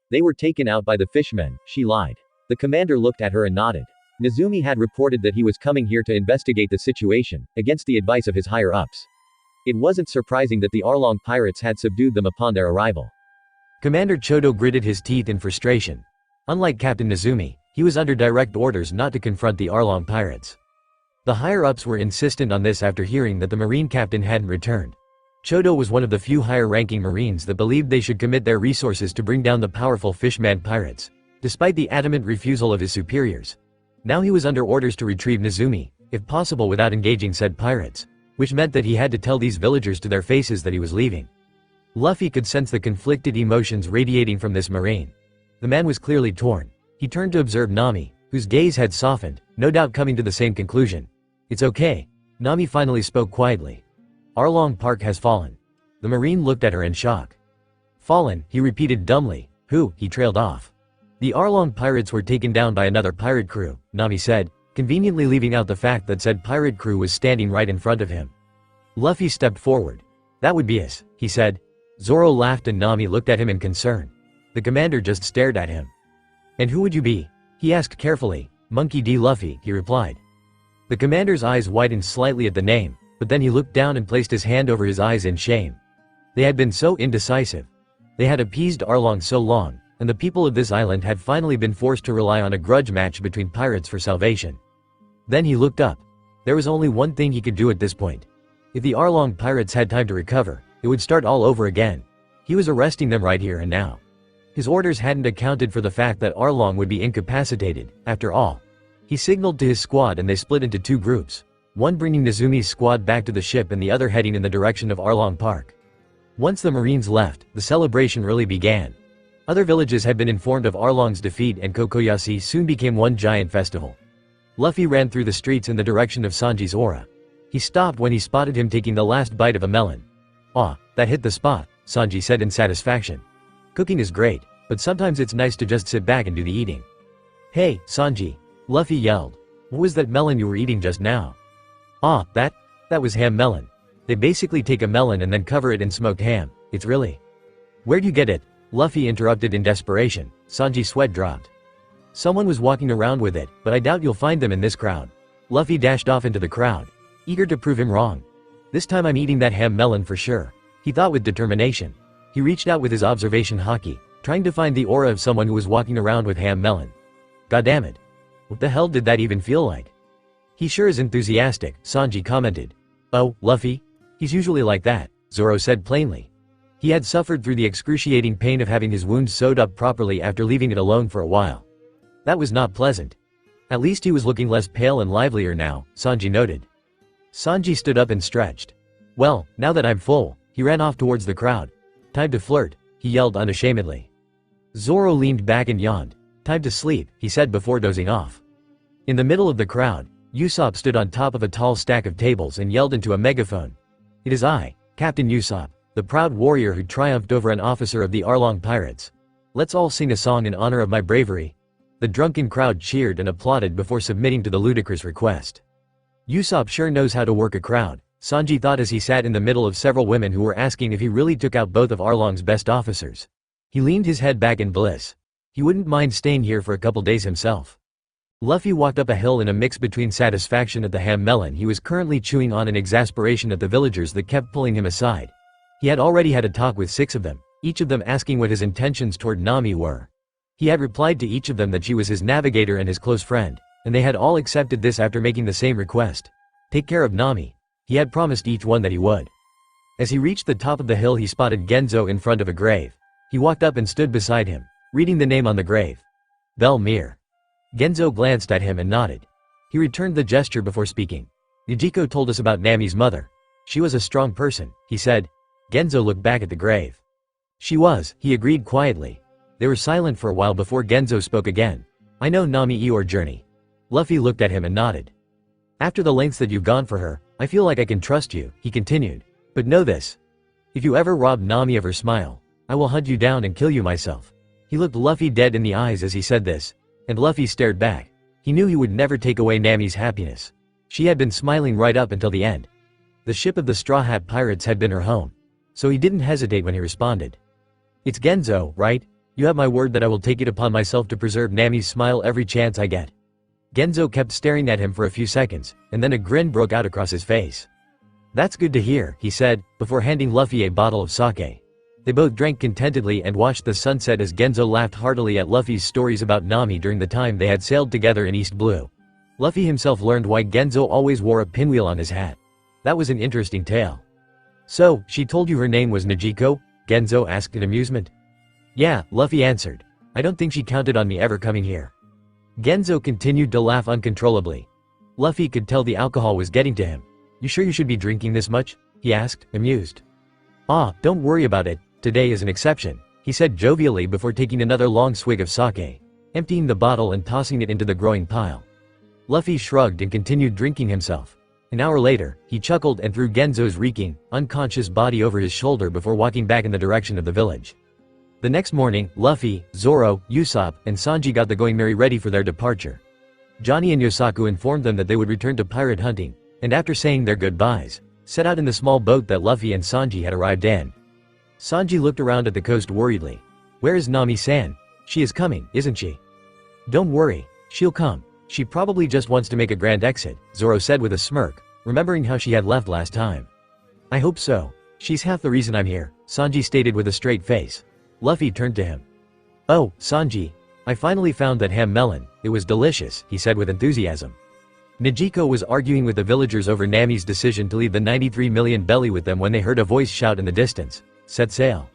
"They were taken out by the fishmen," she lied. The commander looked at her and nodded. Nezumi had reported that he was coming here to investigate the situation, against the advice of his higher-ups. It wasn't surprising that the Arlong pirates had subdued them upon their arrival. Commander Chodo gritted his teeth in frustration. Unlike Captain Nezumi, he was under direct orders not to confront the Arlong pirates. The higher-ups were insistent on this after hearing that the Marine captain hadn't returned. Chodo was one of the few higher-ranking Marines that believed they should commit their resources to bring down the powerful fishman pirates, despite the adamant refusal of his superiors. Now he was under orders to retrieve Nezumi, if possible without engaging said pirates, which meant that he had to tell these villagers to their faces that he was leaving. Luffy could sense the conflicted emotions radiating from this Marine. The man was clearly torn. He turned to observe Nami, whose gaze had softened, no doubt coming to the same conclusion. "It's okay." Nami finally spoke quietly. "Arlong Park has fallen." The Marine looked at her in shock. "Fallen," he repeated dumbly. "Who?" He trailed off. "The Arlong pirates were taken down by another pirate crew," Nami said, conveniently leaving out the fact that said pirate crew was standing right in front of him. Luffy stepped forward. "That would be us," he said. Zoro laughed and Nami looked at him in concern. The commander just stared at him. "And who would you be?" he asked carefully. "Monkey D. Luffy," he replied. The commander's eyes widened slightly at the name, but then he looked down and placed his hand over his eyes in shame. They had been so indecisive. They had appeased Arlong so long, and the people of this island had finally been forced to rely on a grudge match between pirates for salvation. Then he looked up. There was only one thing he could do at this point. If the Arlong pirates had time to recover, it would start all over again. He was arresting them right here and now. His orders hadn't accounted for the fact that Arlong would be incapacitated, after all. He signaled to his squad and they split into two groups, one bringing Nezumi's squad back to the ship and the other heading in the direction of Arlong Park. Once the Marines left, the celebration really began. Other villages had been informed of Arlong's defeat and Kokoyashi soon became one giant festival. Luffy ran through the streets in the direction of Sanji's aura. He stopped when he spotted him taking the last bite of a melon. "Ah, that hit the spot," Sanji said in satisfaction. "Cooking is great, but sometimes it's nice to just sit back and do the eating." "Hey, Sanji," Luffy yelled. "What was that melon you were eating just now?" "Ah, that was ham melon. They basically take a melon and then cover it in smoked ham. It's really..." "Where'd you get it?" Luffy interrupted in desperation. Sanji's sweat dropped. "Someone was walking around with it, but I doubt you'll find them in this crowd." Luffy dashed off into the crowd, eager to prove him wrong. "This time I'm eating that ham melon for sure," he thought with determination. He reached out with his observation haki, trying to find the aura of someone who was walking around with ham melon. Goddammit. What the hell did that even feel like? "He sure is enthusiastic," Sanji commented. "Oh, Luffy? He's usually like that," Zoro said plainly. He had suffered through the excruciating pain of having his wounds sewed up properly after leaving it alone for a while. That was not pleasant. At least he was looking less pale and livelier now, Sanji noted. Sanji stood up and stretched. "Well, now that I'm full," he ran off towards the crowd. "Time to flirt," he yelled unashamedly. Zoro leaned back and yawned. "Time to sleep," he said before dozing off. In the middle of the crowd, Usopp stood on top of a tall stack of tables and yelled into a megaphone. "It is I, Captain Usopp, the proud warrior who triumphed over an officer of the Arlong pirates. Let's all sing a song in honor of my bravery." The drunken crowd cheered and applauded before submitting to the ludicrous request. Usopp sure knows how to work a crowd, Sanji thought as he sat in the middle of several women who were asking if he really took out both of Arlong's best officers. He leaned his head back in bliss. He wouldn't mind staying here for a couple days himself. Luffy walked up a hill in a mix between satisfaction at the ham melon he was currently chewing on and exasperation at the villagers that kept pulling him aside. He had already had a talk with 6 of them, each of them asking what his intentions toward Nami were. He had replied to each of them that she was his navigator and his close friend, and they had all accepted this after making the same request. Take care of Nami. He had promised each one that he would. As he reached the top of the hill he spotted Genzo in front of a grave. He walked up and stood beside him, reading the name on the grave. Bell-Mir. Genzo glanced at him and nodded. He returned the gesture before speaking. "Nijiko told us about Nami's mother. She was a strong person," he said. Genzo looked back at the grave. "She was," he agreed quietly. They were silent for a while before Genzo spoke again. "I know Nami your journey." Luffy looked at him and nodded. "After the lengths that you've gone for her, I feel like I can trust you," he continued. "But know this. If you ever rob Nami of her smile, I will hunt you down and kill you myself." He looked Luffy dead in the eyes as he said this, and Luffy stared back. He knew he would never take away Nami's happiness. She had been smiling right up until the end. The ship of the Straw Hat Pirates had been her home. So he didn't hesitate when he responded. "It's Genzo, right? You have my word that I will take it upon myself to preserve Nami's smile every chance I get." Genzo kept staring at him for a few seconds, and then a grin broke out across his face. "That's good to hear," he said, before handing Luffy a bottle of sake. They both drank contentedly and watched the sunset as Genzo laughed heartily at Luffy's stories about Nami during the time they had sailed together in East Blue. Luffy himself learned why Genzo always wore a pinwheel on his hat. That was an interesting tale. "So, she told you her name was Nijiko?" Genzo asked in amusement. "Yeah," Luffy answered. "I don't think she counted on me ever coming here." Genzo continued to laugh uncontrollably. Luffy could tell the alcohol was getting to him. "You sure you should be drinking this much?" he asked, amused. "Ah, don't worry about it, today is an exception," he said jovially before taking another long swig of sake, emptying the bottle and tossing it into the growing pile. Luffy shrugged and continued drinking himself. An hour later, he chuckled and threw Genzo's reeking, unconscious body over his shoulder before walking back in the direction of the village. The next morning, Luffy, Zoro, Usopp, and Sanji got the Going Merry ready for their departure. Johnny and Yosaku informed them that they would return to pirate hunting, and after saying their goodbyes, set out in the small boat that Luffy and Sanji had arrived in. Sanji looked around at the coast worriedly. "Where is Nami-san? She is coming, isn't she?" "Don't worry, she'll come. She probably just wants to make a grand exit," Zoro said with a smirk, remembering how she had left last time. "I hope so. She's half the reason I'm here," Sanji stated with a straight face. Luffy turned to him. "Oh, Sanji, I finally found that ham melon. It was delicious," he said with enthusiasm. Nijiko was arguing with the villagers over Nami's decision to leave the 93 million belly with them when they heard a voice shout in the distance, "Set sail."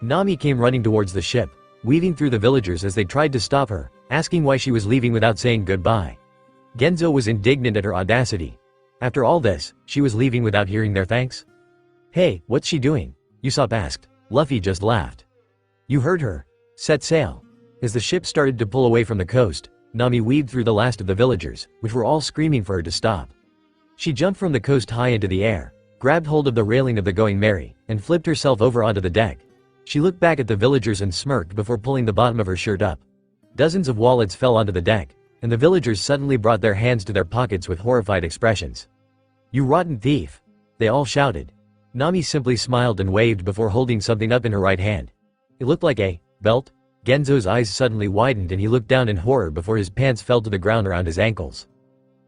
Nami came running towards the ship, weaving through the villagers as they tried to stop her, asking why she was leaving without saying goodbye. Genzo was indignant at her audacity. After all this, she was leaving without hearing their thanks? "Hey, what's she doing?" Usopp asked. Luffy just laughed. "You heard her. Set sail." As the ship started to pull away from the coast, Nami weaved through the last of the villagers, which were all screaming for her to stop. She jumped from the coast high into the air, grabbed hold of the railing of the Going Merry, and flipped herself over onto the deck. She looked back at the villagers and smirked before pulling the bottom of her shirt up. Dozens of wallets fell onto the deck, and the villagers suddenly brought their hands to their pockets with horrified expressions. "You rotten thief!" they all shouted. Nami simply smiled and waved before holding something up in her right hand. It looked like a belt. Genzo's eyes suddenly widened and he looked down in horror before his pants fell to the ground around his ankles.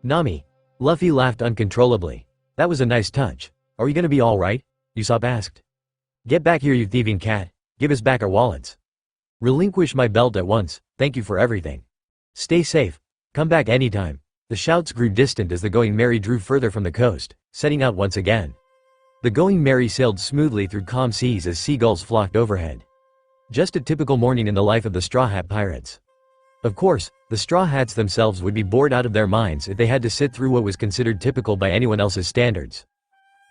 "Nami." Luffy laughed uncontrollably. "That was a nice touch. Are we gonna be alright?" Usopp asked. "Get back here, you thieving cat. Give us back our wallets." "Relinquish my belt at once, thank you for everything." "Stay safe. Come back anytime." The shouts grew distant as the Going Merry drew further from the coast, setting out once again. The Going Merry sailed smoothly through calm seas as seagulls flocked overhead. Just a typical morning in the life of the Straw Hat Pirates. Of course, the Straw Hats themselves would be bored out of their minds if they had to sit through what was considered typical by anyone else's standards.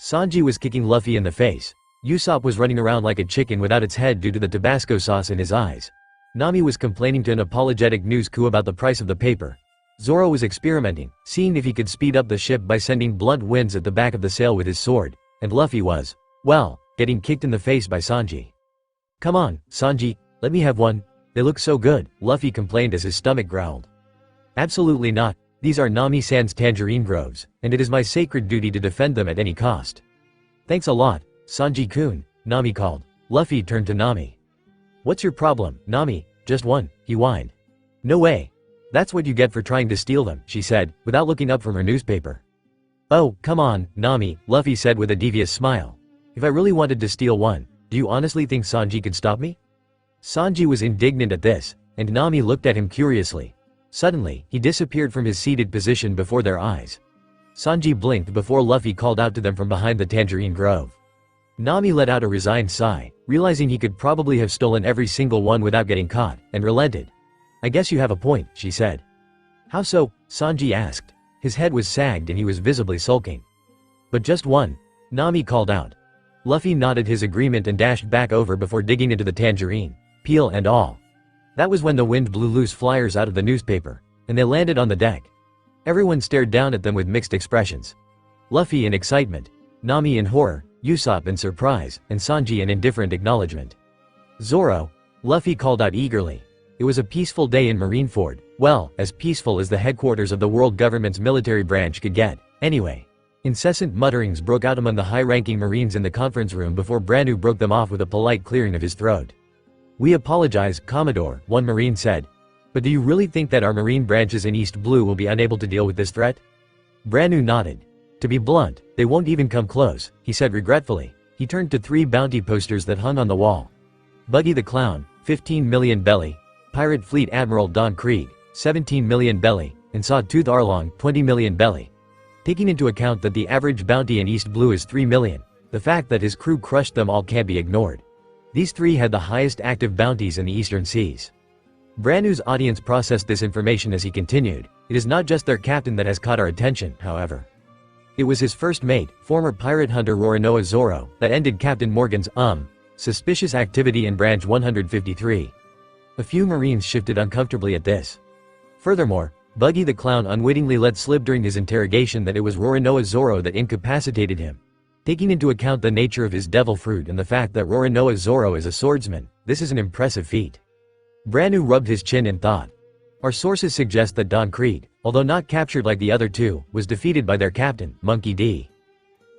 Sanji was kicking Luffy in the face. Usopp was running around like a chicken without its head due to the Tabasco sauce in his eyes. Nami was complaining to an apologetic news crew about the price of the paper. Zoro was experimenting, seeing if he could speed up the ship by sending blunt winds at the back of the sail with his sword, and Luffy was, well, getting kicked in the face by Sanji. "Come on, Sanji, let me have one. They look so good," Luffy complained as his stomach growled. "Absolutely not. These are Nami-san's tangerine groves, and it is my sacred duty to defend them at any cost." "Thanks a lot, Sanji-kun," Nami called. Luffy turned to Nami. "What's your problem, Nami? Just one," he whined. "No way. That's what you get for trying to steal them," she said, without looking up from her newspaper. "Oh, come on, Nami," Luffy said with a devious smile. "If I really wanted to steal one, do you honestly think Sanji could stop me?" Sanji was indignant at this, and Nami looked at him curiously. Suddenly, he disappeared from his seated position before their eyes. Sanji blinked before Luffy called out to them from behind the tangerine grove. Nami let out a resigned sigh, realizing he could probably have stolen every single one without getting caught, and relented. "I guess you have a point," she said. "How so?" Sanji asked. His head was sagged and he was visibly sulking. "But just one," Nami called out. Luffy nodded his agreement and dashed back over before digging into the tangerine, peel and all. That was when the wind blew loose flyers out of the newspaper, and they landed on the deck. Everyone stared down at them with mixed expressions. Luffy in excitement, Nami in horror, Usopp in surprise, and Sanji in indifferent acknowledgement. "Zoro," Luffy called out eagerly. It was a peaceful day in Marineford, well, as peaceful as the headquarters of the world government's military branch could get, anyway. Incessant mutterings broke out among the high-ranking Marines in the conference room before Brannu broke them off with a polite clearing of his throat. "We apologize, Commodore," one Marine said. "But do you really think that our Marine branches in East Blue will be unable to deal with this threat?" Brannu nodded. "To be blunt, they won't even come close," he said regretfully. He turned to 3 bounty posters that hung on the wall. Buggy the Clown, 15 million belly. Pirate Fleet Admiral Don Krieg, 17 million belly, and Sawtooth Arlong, 20 million belly. Taking into account that the average bounty in East Blue is 3 million, the fact that his crew crushed them all can't be ignored. These 3 had the highest active bounties in the eastern seas. Brannu's audience processed this information as he continued. It is not just their captain that has caught our attention, however. It was his first mate, former pirate hunter Roronoa Zoro, that ended Captain Morgan's, suspicious activity in Branch 153. A few Marines shifted uncomfortably at this. Furthermore, Buggy the Clown unwittingly let slip during his interrogation that it was Roronoa Zoro that incapacitated him. Taking into account the nature of his devil fruit and the fact that Roronoa Zoro is a swordsman, this is an impressive feat. Brannu rubbed his chin in thought. Our sources suggest that Don Krieg, although not captured like the other 2, was defeated by their captain, Monkey D.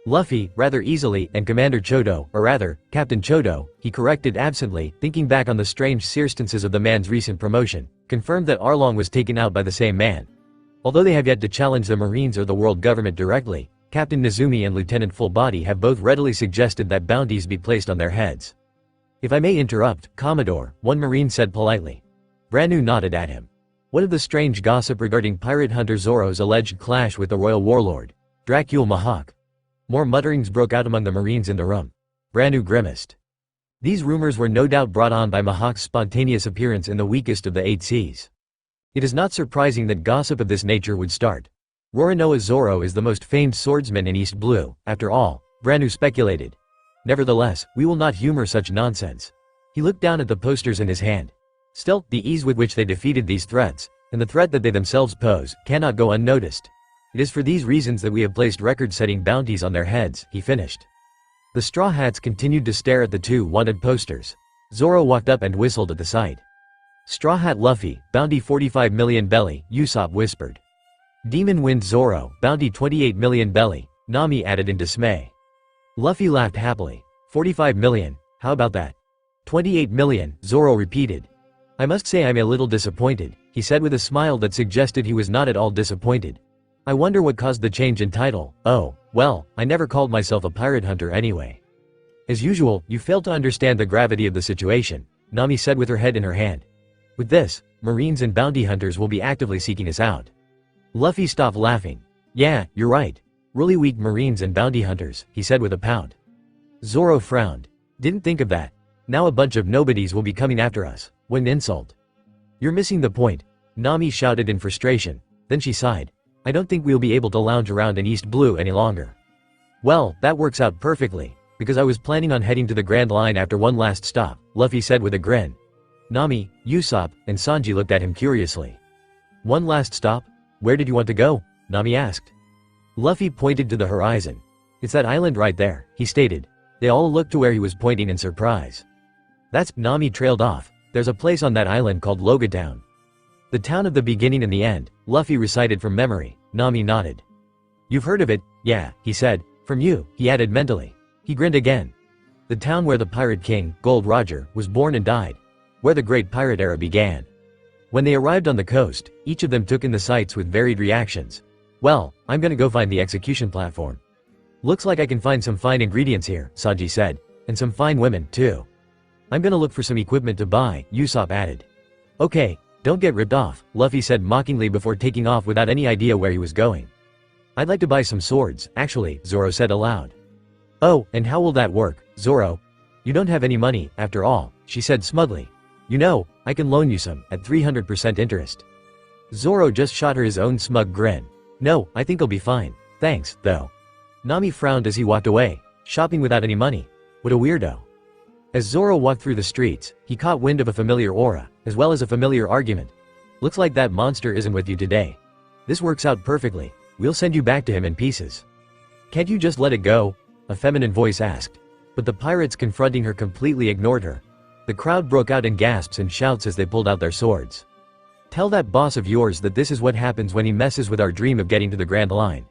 Luffy, rather easily, and Commander Chodo, or rather, Captain Chodo, he corrected absently, thinking back on the strange circumstances of the man's recent promotion, confirmed that Arlong was taken out by the same man. Although they have yet to challenge the Marines or the world government directly, Captain Nezumi and Lieutenant Full Body have both readily suggested that bounties be placed on their heads. "If I may interrupt, Commodore," one Marine said politely. Brannu nodded at him. What of the strange gossip regarding pirate hunter Zoro's alleged clash with the royal warlord, Dracul Mahawk? More mutterings broke out among the marines in the room. Branu grimaced. These rumors were no doubt brought on by Mahawk's spontaneous appearance in the weakest of the 8 seas. It is not surprising that gossip of this nature would start. Roronoa Zoro is the most famed swordsman in East Blue, after all, Branu speculated. Nevertheless, we will not humor such nonsense. He looked down at the posters in his hand. Still, the ease with which they defeated these threats, and the threat that they themselves pose, cannot go unnoticed. It is for these reasons that we have placed record-setting bounties on their heads, he finished. The Straw Hats continued to stare at the 2 wanted posters. Zoro walked up and whistled at the sight. Straw Hat Luffy, bounty 45 million belly, Usopp whispered. Demon Wind Zoro, bounty 28 million belly, Nami added in dismay. Luffy laughed happily. 45 million, how about that? 28 million, Zoro repeated. I must say I'm a little disappointed, he said with a smile that suggested he was not at all disappointed. I wonder what caused the change in title. Oh, well, I never called myself a pirate hunter anyway. As usual, you failed to understand the gravity of the situation, Nami said with her head in her hand. With this, marines and bounty hunters will be actively seeking us out. Luffy stopped laughing. Yeah, you're right. Really weak marines and bounty hunters, he said with a pout. Zoro frowned. Didn't think of that. Now a bunch of nobodies will be coming after us. What an insult. You're missing the point, Nami shouted in frustration. Then she sighed. I don't think we'll be able to lounge around in East Blue any longer. Well, that works out perfectly, because I was planning on heading to the Grand Line after one last stop, Luffy said with a grin. Nami, Usopp, and Sanji looked at him curiously. One last stop? Where did you want to go? Nami asked. Luffy pointed to the horizon. It's that island right there, he stated. They all looked to where he was pointing in surprise. That's, Nami trailed off. There's a place on that island called Loguetown. The town of the beginning and the end, Luffy recited from memory. Nami nodded. You've heard of it, yeah, he said. From you, he added mentally. He grinned again. The town where the pirate king, Gold Roger, was born and died. Where the great pirate era began. When they arrived on the coast, each of them took in the sights with varied reactions. Well, I'm gonna go find the execution platform. Looks like I can find some fine ingredients here, Sanji said. And some fine women, too. I'm gonna look for some equipment to buy, Usopp added. Okay, don't get ripped off, Luffy said mockingly before taking off without any idea where he was going. I'd like to buy some swords, actually, Zoro said aloud. Oh, and how will that work, Zoro? You don't have any money, after all, she said smugly. You know, I can loan you some, at 300% interest. Zoro just shot her his own smug grin. No, I think I'll be fine. Thanks, though. Nami frowned as he walked away. Shopping without any money. What a weirdo. As Zoro walked through the streets, he caught wind of a familiar aura, as well as a familiar argument. Looks like that monster isn't with you today. This works out perfectly. We'll send you back to him in pieces. Can't you just let it go? A feminine voice asked. But the pirates confronting her completely ignored her. The crowd broke out in gasps and shouts as they pulled out their swords. Tell that boss of yours that this is what happens when he messes with our dream of getting to the Grand Line.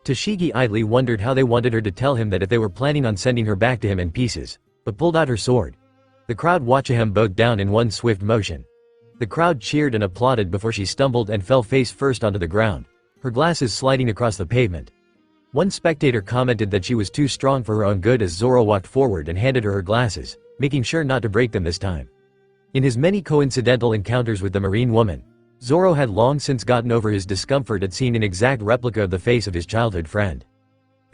Tashigi idly wondered how they wanted her to tell him that if they were planning on sending her back to him in pieces, but pulled out her sword. The crowd watched him both down in one swift motion. The crowd cheered and applauded before she stumbled and fell face first onto the ground, her glasses sliding across the pavement. One spectator commented that she was too strong for her own good as Zoro walked forward and handed her her glasses, making sure not to break them this time. In his many coincidental encounters with the marine woman, Zoro had long since gotten over his discomfort at seeing an exact replica of the face of his childhood friend.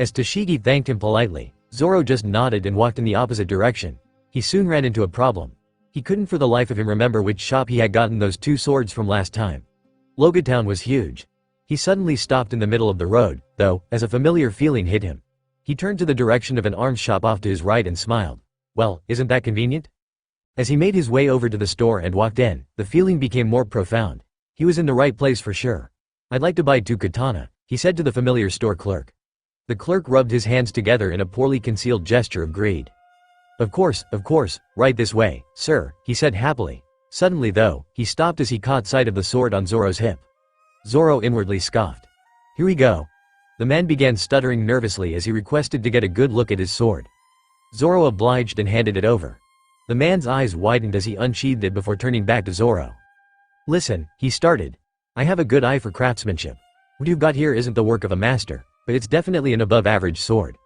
As Tashigi thanked him politely, Zoro just nodded and walked in the opposite direction. He soon ran into a problem. He couldn't for the life of him remember which shop he had gotten those 2 swords from last time. Loguetown was huge. He suddenly stopped in the middle of the road, though, as a familiar feeling hit him. He turned to the direction of an arms shop off to his right and smiled. Well, isn't that convenient? As he made his way over to the store and walked in, the feeling became more profound. He was in the right place for sure. I'd like to buy 2 katana, he said to the familiar store clerk. The clerk rubbed his hands together in a poorly concealed gesture of greed. Of course, right this way, sir, he said happily. Suddenly though, he stopped as he caught sight of the sword on Zoro's hip. Zoro inwardly scoffed. Here we go. The man began stuttering nervously as he requested to get a good look at his sword. Zoro obliged and handed it over. The man's eyes widened as he unsheathed it before turning back to Zoro. Listen, he started. I have a good eye for craftsmanship. What you've got here isn't the work of a master, but it's definitely an above-average sword.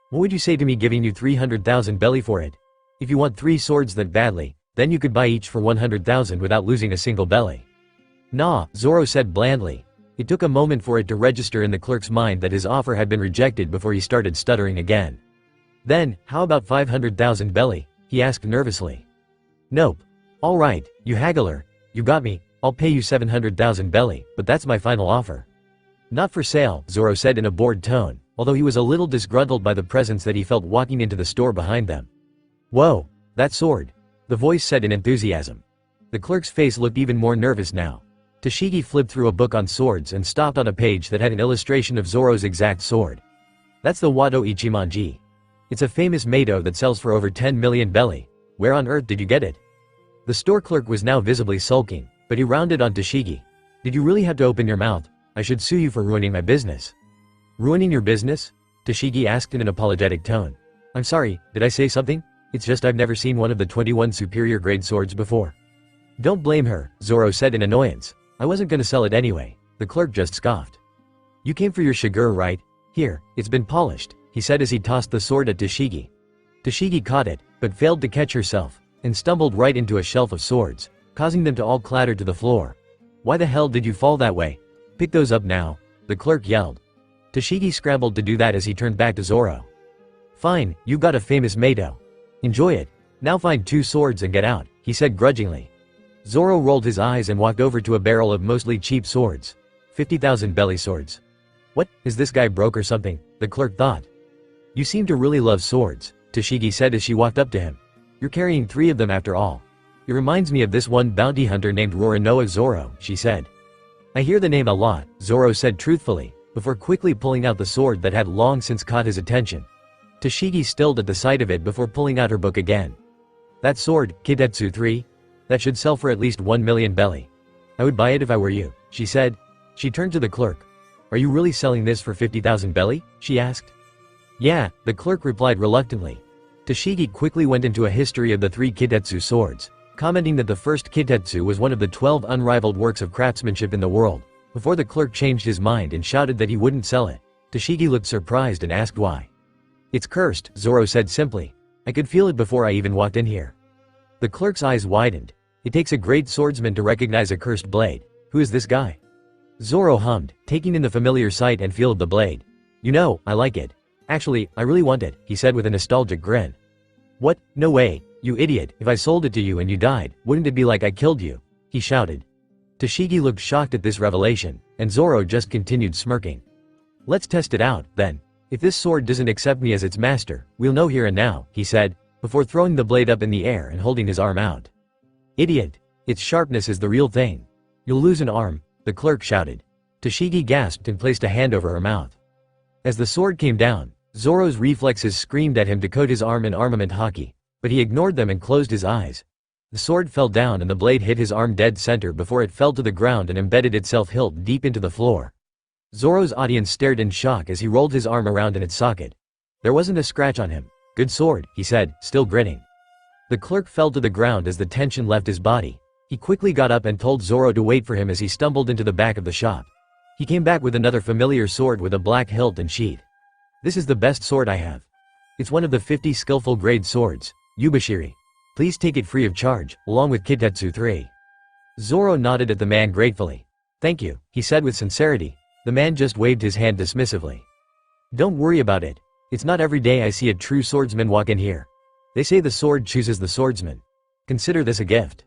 What would you say to me giving you 300,000 belly for it? If you want 3 swords that badly, then you could buy each for 100,000 without losing a single belly. Nah, Zoro said blandly. It took a moment for it to register in the clerk's mind that his offer had been rejected before he started stuttering again. Then, how about 500,000 belly? He asked nervously. Nope. Alright, you haggler. You got me, I'll pay you 700,000 belly, but that's my final offer. Not for sale, Zoro said in a bored tone, although he was a little disgruntled by the presence that he felt walking into the store behind them. Whoa, that sword. The voice said in enthusiasm. The clerk's face looked even more nervous now. Tashigi flipped through a book on swords and stopped on a page that had an illustration of Zoro's exact sword. That's the Wado Ichimonji. It's a famous Mado that sells for over 10 million belly. Where on earth did you get it? The store clerk was now visibly sulking, but he rounded on Tashigi. Did you really have to open your mouth? I should sue you for ruining my business. Ruining your business? Tashigi asked in an apologetic tone. I'm sorry, did I say something? It's just I've never seen one of the 21 superior grade swords before. Don't blame her, Zoro said in annoyance. I wasn't gonna sell it anyway. The clerk just scoffed. You came for your shigure, right? Here, it's been polished, he said as he tossed the sword at Tashigi. Tashigi caught it, but failed to catch herself, and stumbled right into a shelf of swords, causing them to all clatter to the floor. Why the hell did you fall that way? Pick those up now, the clerk yelled. Tashigi scrambled to do that as he turned back to Zoro. Fine, you got a famous Mado. Enjoy it. Now find 2 swords and get out, he said grudgingly. Zoro rolled his eyes and walked over to a barrel of mostly cheap swords. 50,000 belly swords. What, is this guy broke or something? The clerk thought. You seem to really love swords, Tashigi said as she walked up to him. You're carrying 3 of them after all. It reminds me of this one bounty hunter named Roronoa Zoro, she said. I hear the name a lot, Zoro said truthfully, before quickly pulling out the sword that had long since caught his attention. Tashigi stilled at the sight of it before pulling out her book again. That sword, Kidetsu 3? That should sell for at least 1 million belly. I would buy it if I were you, she said. She turned to the clerk. Are you really selling this for 50,000 belly? She asked. Yeah, the clerk replied reluctantly. Tashigi quickly went into a history of the 3 Kidetsu swords, commenting that the first Kidetsu was one of the 12 unrivaled works of craftsmanship in the world, before the clerk changed his mind and shouted that he wouldn't sell it. Tashigi looked surprised and asked why. It's cursed, Zoro said simply. I could feel it before I even walked in here. The clerk's eyes widened. It takes a great swordsman to recognize a cursed blade. Who is this guy? Zoro hummed, taking in the familiar sight and feel of the blade. You know, I like it. Actually, I really want it, he said with a nostalgic grin. What? No way, you idiot. If I sold it to you and you died, wouldn't it be like I killed you? He shouted. Tashigi looked shocked at this revelation, and Zoro just continued smirking. Let's test it out, then. If this sword doesn't accept me as its master, we'll know here and now, he said, before throwing the blade up in the air and holding his arm out. Idiot. Its sharpness is the real thing. You'll lose an arm, the clerk shouted. Tashigi gasped and placed a hand over her mouth. As the sword came down, Zoro's reflexes screamed at him to coat his arm in armament Haki, but he ignored them and closed his eyes. The sword fell down and the blade hit his arm dead center before it fell to the ground and embedded itself hilt deep into the floor. Zoro's audience stared in shock as he rolled his arm around in its socket. There wasn't a scratch on him. Good sword, he said, still grinning. The clerk fell to the ground as the tension left his body. He quickly got up and told Zoro to wait for him as he stumbled into the back of the shop. He came back with another familiar sword with a black hilt and sheath. This is the best sword I have. It's one of the 50 skillful grade swords, Yubashiri. Please take it free of charge, along with Kitetsu 3. Zoro nodded at the man gratefully. Thank you, he said with sincerity. The man just waved his hand dismissively. Don't worry about it. It's not every day I see a true swordsman walk in here. They say the sword chooses the swordsman. Consider this a gift.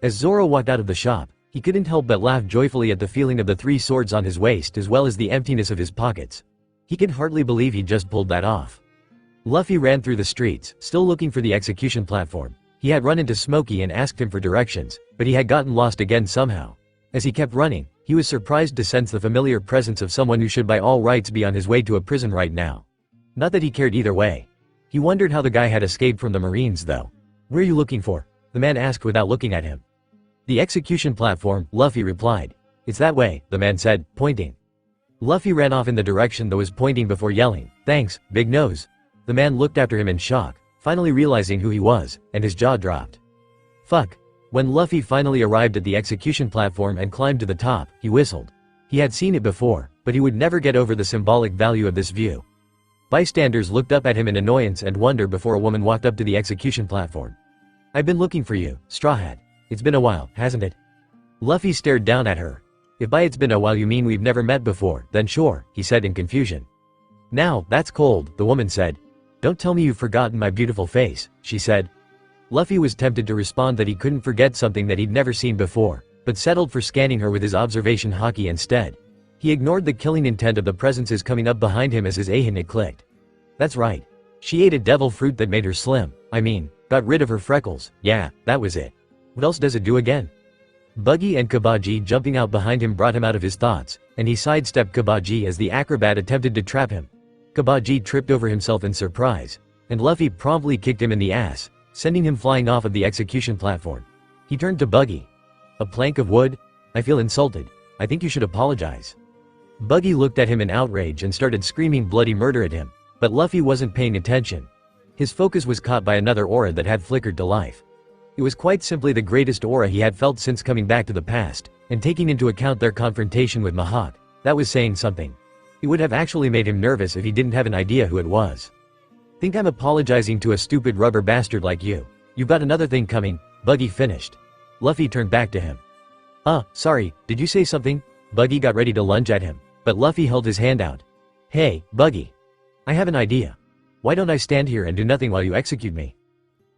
As Zoro walked out of the shop, he couldn't help but laugh joyfully at the feeling of the 3 swords on his waist as well as the emptiness of his pockets. He could hardly believe he'd just pulled that off. Luffy ran through the streets, still looking for the execution platform. He had run into Smokey and asked him for directions, but he had gotten lost again somehow. As he kept running, he was surprised to sense the familiar presence of someone who should by all rights be on his way to a prison right now. Not that he cared either way. He wondered how the guy had escaped from the Marines though. Where are you looking for? The man asked without looking at him. The execution platform, Luffy replied. It's that way, the man said, pointing. Luffy ran off in the direction that was pointing before yelling, Thanks, big nose. The man looked after him in shock, finally realizing who he was, and his jaw dropped. Fuck. When Luffy finally arrived at the execution platform and climbed to the top, he whistled. He had seen it before, but he would never get over the symbolic value of this view. Bystanders looked up at him in annoyance and wonder before a woman walked up to the execution platform. I've been looking for you, Straw Hat. It's been a while, hasn't it? Luffy stared down at her. If by it's been a while you mean we've never met before, then sure, he said in confusion. Now, that's cold, the woman said. Don't tell me you've forgotten my beautiful face, she said. Luffy was tempted to respond that he couldn't forget something that he'd never seen before, but settled for scanning her with his observation haki instead. He ignored the killing intent of the presences coming up behind him as his Ahine clicked. That's right. She ate a devil fruit that made her slim. I mean, got rid of her freckles. Yeah, that was it. What else does it do again? Buggy and Kabaji jumping out behind him brought him out of his thoughts, and he sidestepped Kabaji as the acrobat attempted to trap him. Kabaji tripped over himself in surprise, and Luffy promptly kicked him in the ass, sending him flying off of the execution platform. He turned to Buggy. A plank of wood? I feel insulted. I think you should apologize. Buggy looked at him in outrage and started screaming bloody murder at him, but Luffy wasn't paying attention. His focus was caught by another aura that had flickered to life. It was quite simply the greatest aura he had felt since coming back to the past, and taking into account their confrontation with Mihawk, that was saying something. It would have actually made him nervous if he didn't have an idea who it was. Think I'm apologizing to a stupid rubber bastard like you. You've got another thing coming, Buggy finished. Luffy turned back to him. Sorry, did you say something? Buggy got ready to lunge at him, but Luffy held his hand out. Hey, Buggy. I have an idea. Why don't I stand here and do nothing while you execute me?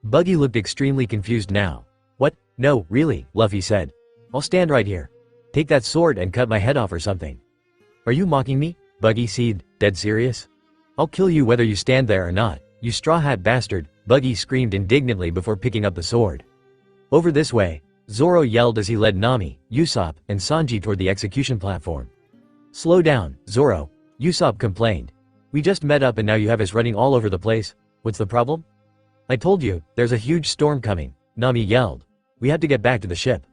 Buggy looked extremely confused now. What? No, really, Luffy said. I'll stand right here. Take that sword and cut my head off or something. Are you mocking me? Buggy seethed, dead serious? I'll kill you whether you stand there or not, you straw hat bastard, Buggy screamed indignantly before picking up the sword. Over this way, Zoro yelled as he led Nami, Usopp, and Sanji toward the execution platform. Slow down, Zoro, Usopp complained. We just met up and now you have us running all over the place. What's the problem? I told you, there's a huge storm coming, Nami yelled. We have to get back to the ship.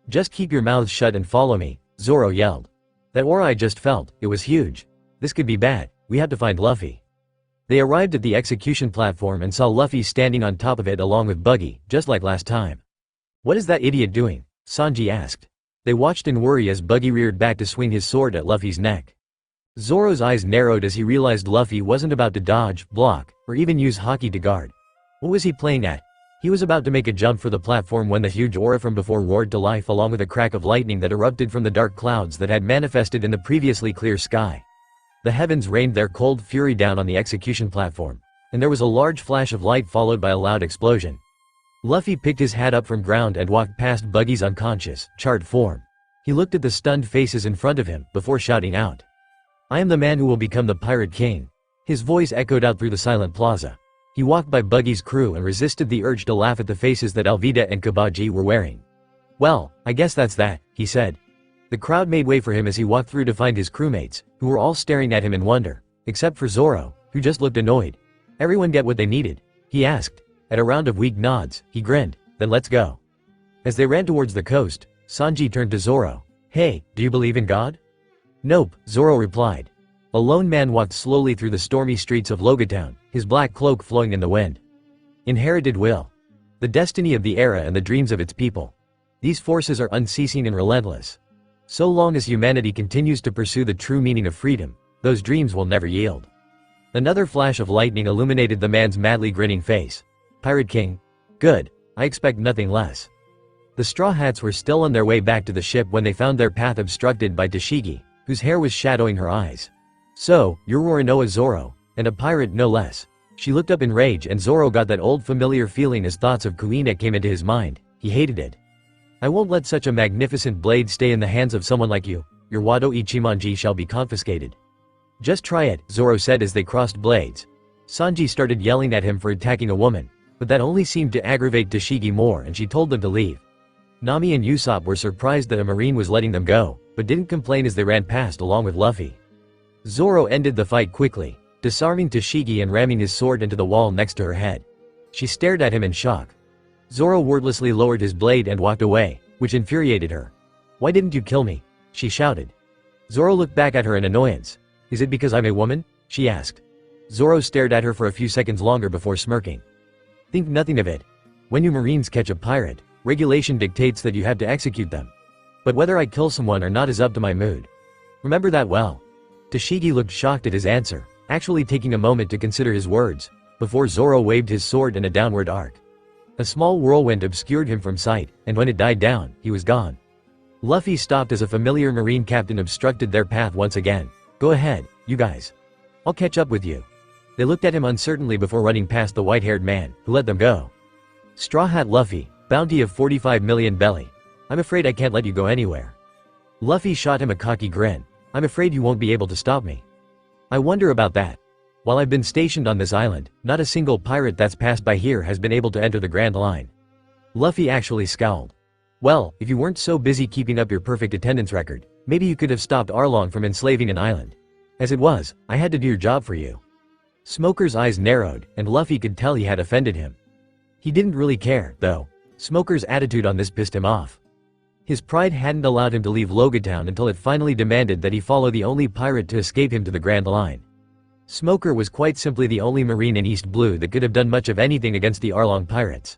Just keep your mouths shut and follow me, Zoro yelled. That aura I just felt, it was huge. This could be bad, we have to find Luffy. They arrived at the execution platform and saw Luffy standing on top of it along with Buggy, just like last time. What is that idiot doing? Sanji asked. They watched in worry as Buggy reared back to swing his sword at Luffy's neck. Zoro's eyes narrowed as he realized Luffy wasn't about to dodge, block, or even use Haki to guard. What was he playing at? He was about to make a jump for the platform when the huge aura from before roared to life along with a crack of lightning that erupted from the dark clouds that had manifested in the previously clear sky. The heavens rained their cold fury down on the execution platform, and there was a large flash of light followed by a loud explosion. Luffy picked his hat up from ground and walked past Buggy's unconscious, charred form. He looked at the stunned faces in front of him, before shouting out. I am the man who will become the Pirate King. His voice echoed out through the silent plaza. He walked by Buggy's crew and resisted the urge to laugh at the faces that Alvida and Kabaji were wearing. Well, I guess that's that, he said. The crowd made way for him as he walked through to find his crewmates, who were all staring at him in wonder, except for Zoro, who just looked annoyed. Everyone get what they needed? He asked. At a round of weak nods, he grinned, then let's go. As they ran towards the coast, Sanji turned to Zoro. Hey, do you believe in God? Nope, Zoro replied. A lone man walked slowly through the stormy streets of Loguetown, his black cloak flowing in the wind. Inherited will. The destiny of the era and the dreams of its people. These forces are unceasing and relentless. So long as humanity continues to pursue the true meaning of freedom, those dreams will never yield. Another flash of lightning illuminated the man's madly grinning face. Pirate King? Good. I expect nothing less. The Straw Hats were still on their way back to the ship when they found their path obstructed by Tashigi, whose hair was shadowing her eyes. So, you're Roronoa Zoro, and a pirate no less. She looked up in rage and Zoro got that old familiar feeling as thoughts of Kuina came into his mind. He hated it. I won't let such a magnificent blade stay in the hands of someone like you. Your Wado Ichimonji shall be confiscated. Just try it, Zoro said as they crossed blades. Sanji started yelling at him for attacking a woman, but that only seemed to aggravate Tashigi more and she told them to leave. Nami and Usopp were surprised that a marine was letting them go, but didn't complain as they ran past along with Luffy. Zoro ended the fight quickly, disarming Tashigi and ramming his sword into the wall next to her head. She stared at him in shock. Zoro wordlessly lowered his blade and walked away, which infuriated her. Why didn't you kill me? She shouted. Zoro looked back at her in annoyance. Is it because I'm a woman? She asked. Zoro stared at her for a few seconds longer before smirking. Think nothing of it. When you Marines catch a pirate, regulation dictates that you have to execute them. But whether I kill someone or not is up to my mood. Remember that well. Tashigi looked shocked at his answer, actually taking a moment to consider his words, before Zoro waved his sword in a downward arc. A small whirlwind obscured him from sight, and when it died down, he was gone. Luffy stopped as a familiar marine captain obstructed their path once again. "Go ahead, you guys. I'll catch up with you." They looked at him uncertainly before running past the white-haired man, who let them go. "Straw Hat Luffy, bounty of 45 million belly. I'm afraid I can't let you go anywhere." Luffy shot him a cocky grin. "I'm afraid you won't be able to stop me." "I wonder about that. While I've been stationed on this island, not a single pirate that's passed by here has been able to enter the Grand Line." Luffy actually scowled. "Well, if you weren't so busy keeping up your perfect attendance record, maybe you could have stopped Arlong from enslaving an island. As it was, I had to do your job for you." Smoker's eyes narrowed, and Luffy could tell he had offended him. He didn't really care, though. Smoker's attitude on this pissed him off. His pride hadn't allowed him to leave Loguetown until it finally demanded that he follow the only pirate to escape him to the Grand Line. Smoker was quite simply the only marine in East Blue that could have done much of anything against the Arlong pirates.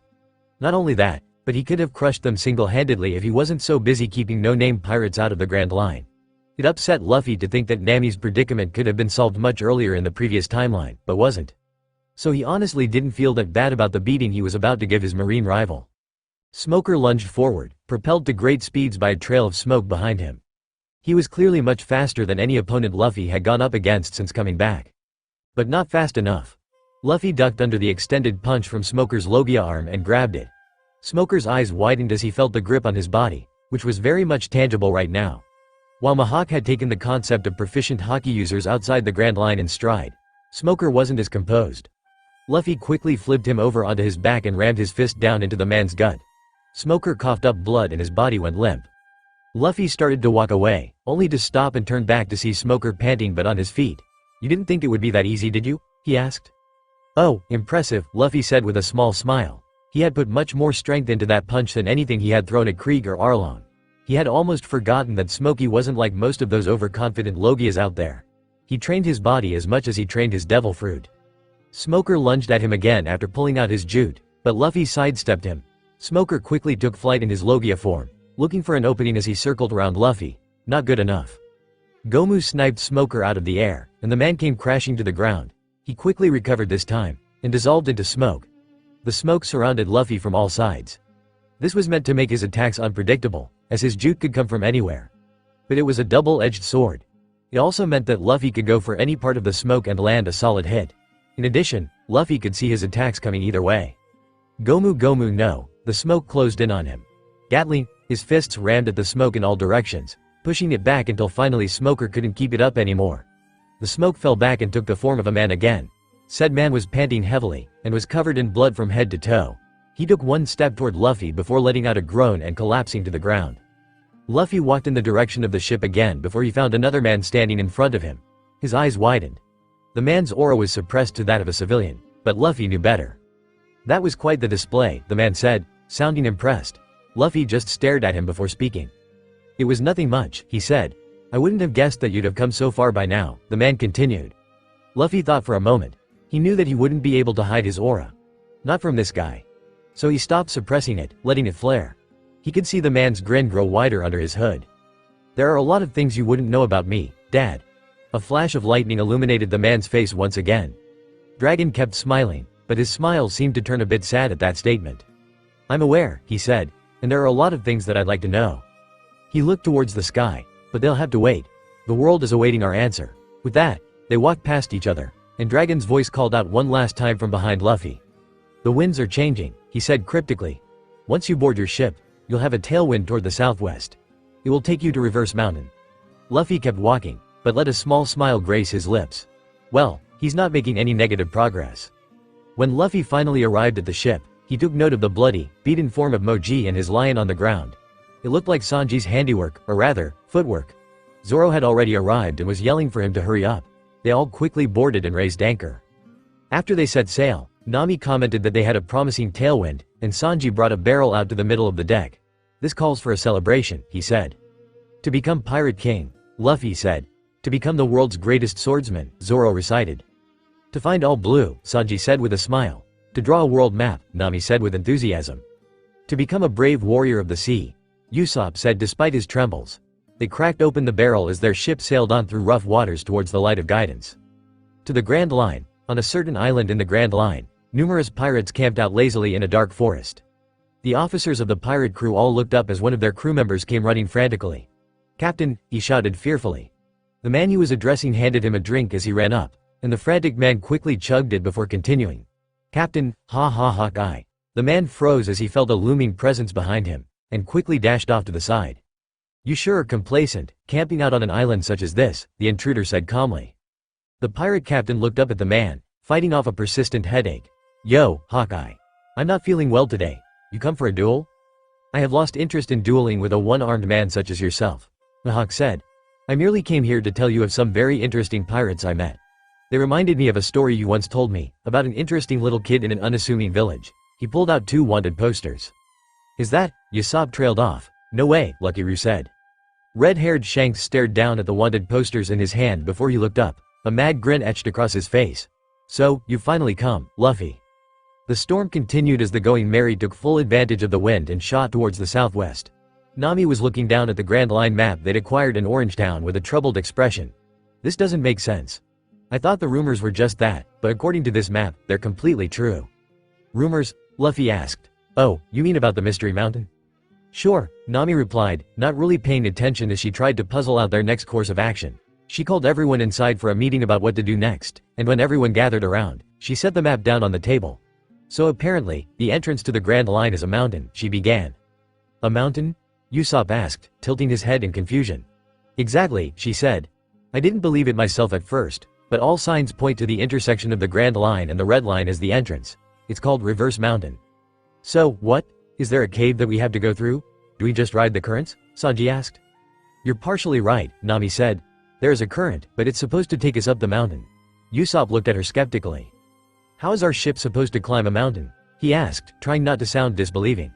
Not only that, but he could have crushed them single-handedly if he wasn't so busy keeping no-name pirates out of the Grand Line. It upset Luffy to think that Nami's predicament could have been solved much earlier in the previous timeline, but wasn't. So he honestly didn't feel that bad about the beating he was about to give his marine rival. Smoker lunged forward, propelled to great speeds by a trail of smoke behind him. He was clearly much faster than any opponent Luffy had gone up against since coming back. But not fast enough. Luffy ducked under the extended punch from Smoker's logia arm and grabbed it. Smoker's eyes widened as he felt the grip on his body, which was very much tangible right now. While Mihawk had taken the concept of proficient Haki users outside the Grand Line in stride, Smoker wasn't as composed. Luffy quickly flipped him over onto his back and rammed his fist down into the man's gut. Smoker coughed up blood and his body went limp. Luffy started to walk away, only to stop and turn back to see Smoker panting but on his feet. "You didn't think it would be that easy, did you?" he asked. "Oh, impressive," Luffy said with a small smile. He had put much more strength into that punch than anything he had thrown at Krieg or Arlong. He had almost forgotten that Smokey wasn't like most of those overconfident Logias out there. He trained his body as much as he trained his devil fruit. Smoker lunged at him again after pulling out his jute, but Luffy sidestepped him. Smoker quickly took flight in his Logia form, looking for an opening as he circled around Luffy. Not good enough. Gomu sniped Smoker out of the air, and the man came crashing to the ground. He quickly recovered this time, and dissolved into smoke. The smoke surrounded Luffy from all sides. This was meant to make his attacks unpredictable, as his jute could come from anywhere. But it was a double-edged sword. It also meant that Luffy could go for any part of the smoke and land a solid hit. In addition, Luffy could see his attacks coming either way. Gomu no, the smoke closed in on him. Gatling, his fists rammed at the smoke in all directions, pushing it back until finally Smoker couldn't keep it up anymore. The smoke fell back and took the form of a man again. Said man was panting heavily, and was covered in blood from head to toe. He took one step toward Luffy before letting out a groan and collapsing to the ground. Luffy walked in the direction of the ship again before he found another man standing in front of him. His eyes widened. The man's aura was suppressed to that of a civilian, but Luffy knew better. "That was quite the display," the man said, sounding impressed. Luffy just stared at him before speaking. "It was nothing much," he said. "I wouldn't have guessed that you'd have come so far by now," the man continued. Luffy thought for a moment. He knew that he wouldn't be able to hide his aura. Not from this guy. So he stopped suppressing it, letting it flare. He could see the man's grin grow wider under his hood. "There are a lot of things you wouldn't know about me, Dad." A flash of lightning illuminated the man's face once again. Dragon kept smiling, but his smile seemed to turn a bit sad at that statement. "I'm aware," he said, "and there are a lot of things that I'd like to know." He looked towards the sky, but they'll have to wait. The world is awaiting our answer. With that, they walked past each other, and Dragon's voice called out one last time from behind Luffy. "The winds are changing," he said cryptically. "Once you board your ship, you'll have a tailwind toward the southwest. It will take you to Reverse Mountain." Luffy kept walking, but let a small smile grace his lips. Well, he's not making any negative progress. When Luffy finally arrived at the ship, he took note of the bloody, beaten form of Moji and his lion on the ground. It looked like Sanji's handiwork, or rather, footwork. Zoro had already arrived and was yelling for him to hurry up. They all quickly boarded and raised anchor. After they set sail, Nami commented that they had a promising tailwind, and Sanji brought a barrel out to the middle of the deck. "This calls for a celebration," he said. "To become Pirate King," Luffy said. "To become the world's greatest swordsman," Zoro recited. "To find all blue," Sanji said with a smile. "To draw a world map," Nami said with enthusiasm. "To become a brave warrior of the sea," Usopp said despite his trembles. They cracked open the barrel as their ship sailed on through rough waters towards the light of guidance. To the Grand Line. On a certain island in the Grand Line, numerous pirates camped out lazily in a dark forest. The officers of the pirate crew all looked up as one of their crew members came running frantically. "Captain," he shouted fearfully. The man he was addressing handed him a drink as he ran up, and the frantic man quickly chugged it before continuing. "Captain, ha ha ha guy." The man froze as he felt a looming presence behind him, and quickly dashed off to the side. "You sure are complacent, camping out on an island such as this," the intruder said calmly. The pirate captain looked up at the man, fighting off a persistent headache. "Yo, Hawkeye. I'm not feeling well today. You come for a duel?" "I have lost interest in dueling with a one-armed man such as yourself," the hawk said. "I merely came here to tell you of some very interesting pirates I met. They reminded me of a story you once told me, about an interesting little kid in an unassuming village." He pulled out 2 wanted posters. "Is that?" Usopp trailed off. "No way," Lucky Roo said. Red-haired Shanks stared down at the wanted posters in his hand before he looked up, a mad grin etched across his face. "So, you've finally come, Luffy." The storm continued as the Going Merry took full advantage of the wind and shot towards the southwest. Nami was looking down at the Grand Line map they'd acquired in Orangetown with a troubled expression. "This doesn't make sense. I thought the rumors were just that, but according to this map, they're completely true." "Rumors?" Luffy asked. "Oh, you mean about the Mystery Mountain?" "Sure," Nami replied, not really paying attention as she tried to puzzle out their next course of action. She called everyone inside for a meeting about what to do next, and when everyone gathered around, she set the map down on the table. "So apparently, the entrance to the Grand Line is a mountain," she began. "A mountain?" Usopp asked, tilting his head in confusion. "Exactly," she said. "I didn't believe it myself at first, but all signs point to the intersection of the Grand Line and the Red Line as the entrance. It's called Reverse Mountain." "So, what? Is there a cave that we have to go through? Do we just ride the currents?" Sanji asked. "You're partially right," Nami said. "There is a current, but it's supposed to take us up the mountain." Usopp looked at her skeptically. "How is our ship supposed to climb a mountain?" he asked, trying not to sound disbelieving.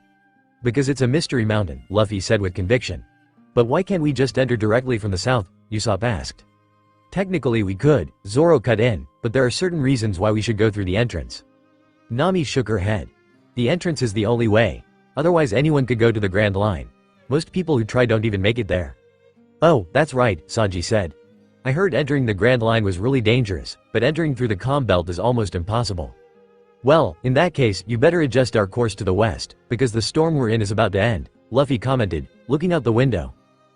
"Because it's a mystery mountain," Luffy said with conviction. "But why can't we just enter directly from the south?" Usopp asked. "Technically we could," Zoro cut in, "but there are certain reasons why we should go through the entrance." Nami shook her head. "The entrance is the only way. Otherwise anyone could go to the Grand Line. Most people who try don't even make it there." "Oh, that's right," Sanji said. "I heard entering the Grand Line was really dangerous, but entering through the Calm Belt is almost impossible." "Well, in that case, you better adjust our course to the west, because the storm we're in is about to end," Luffy commented, looking out the window.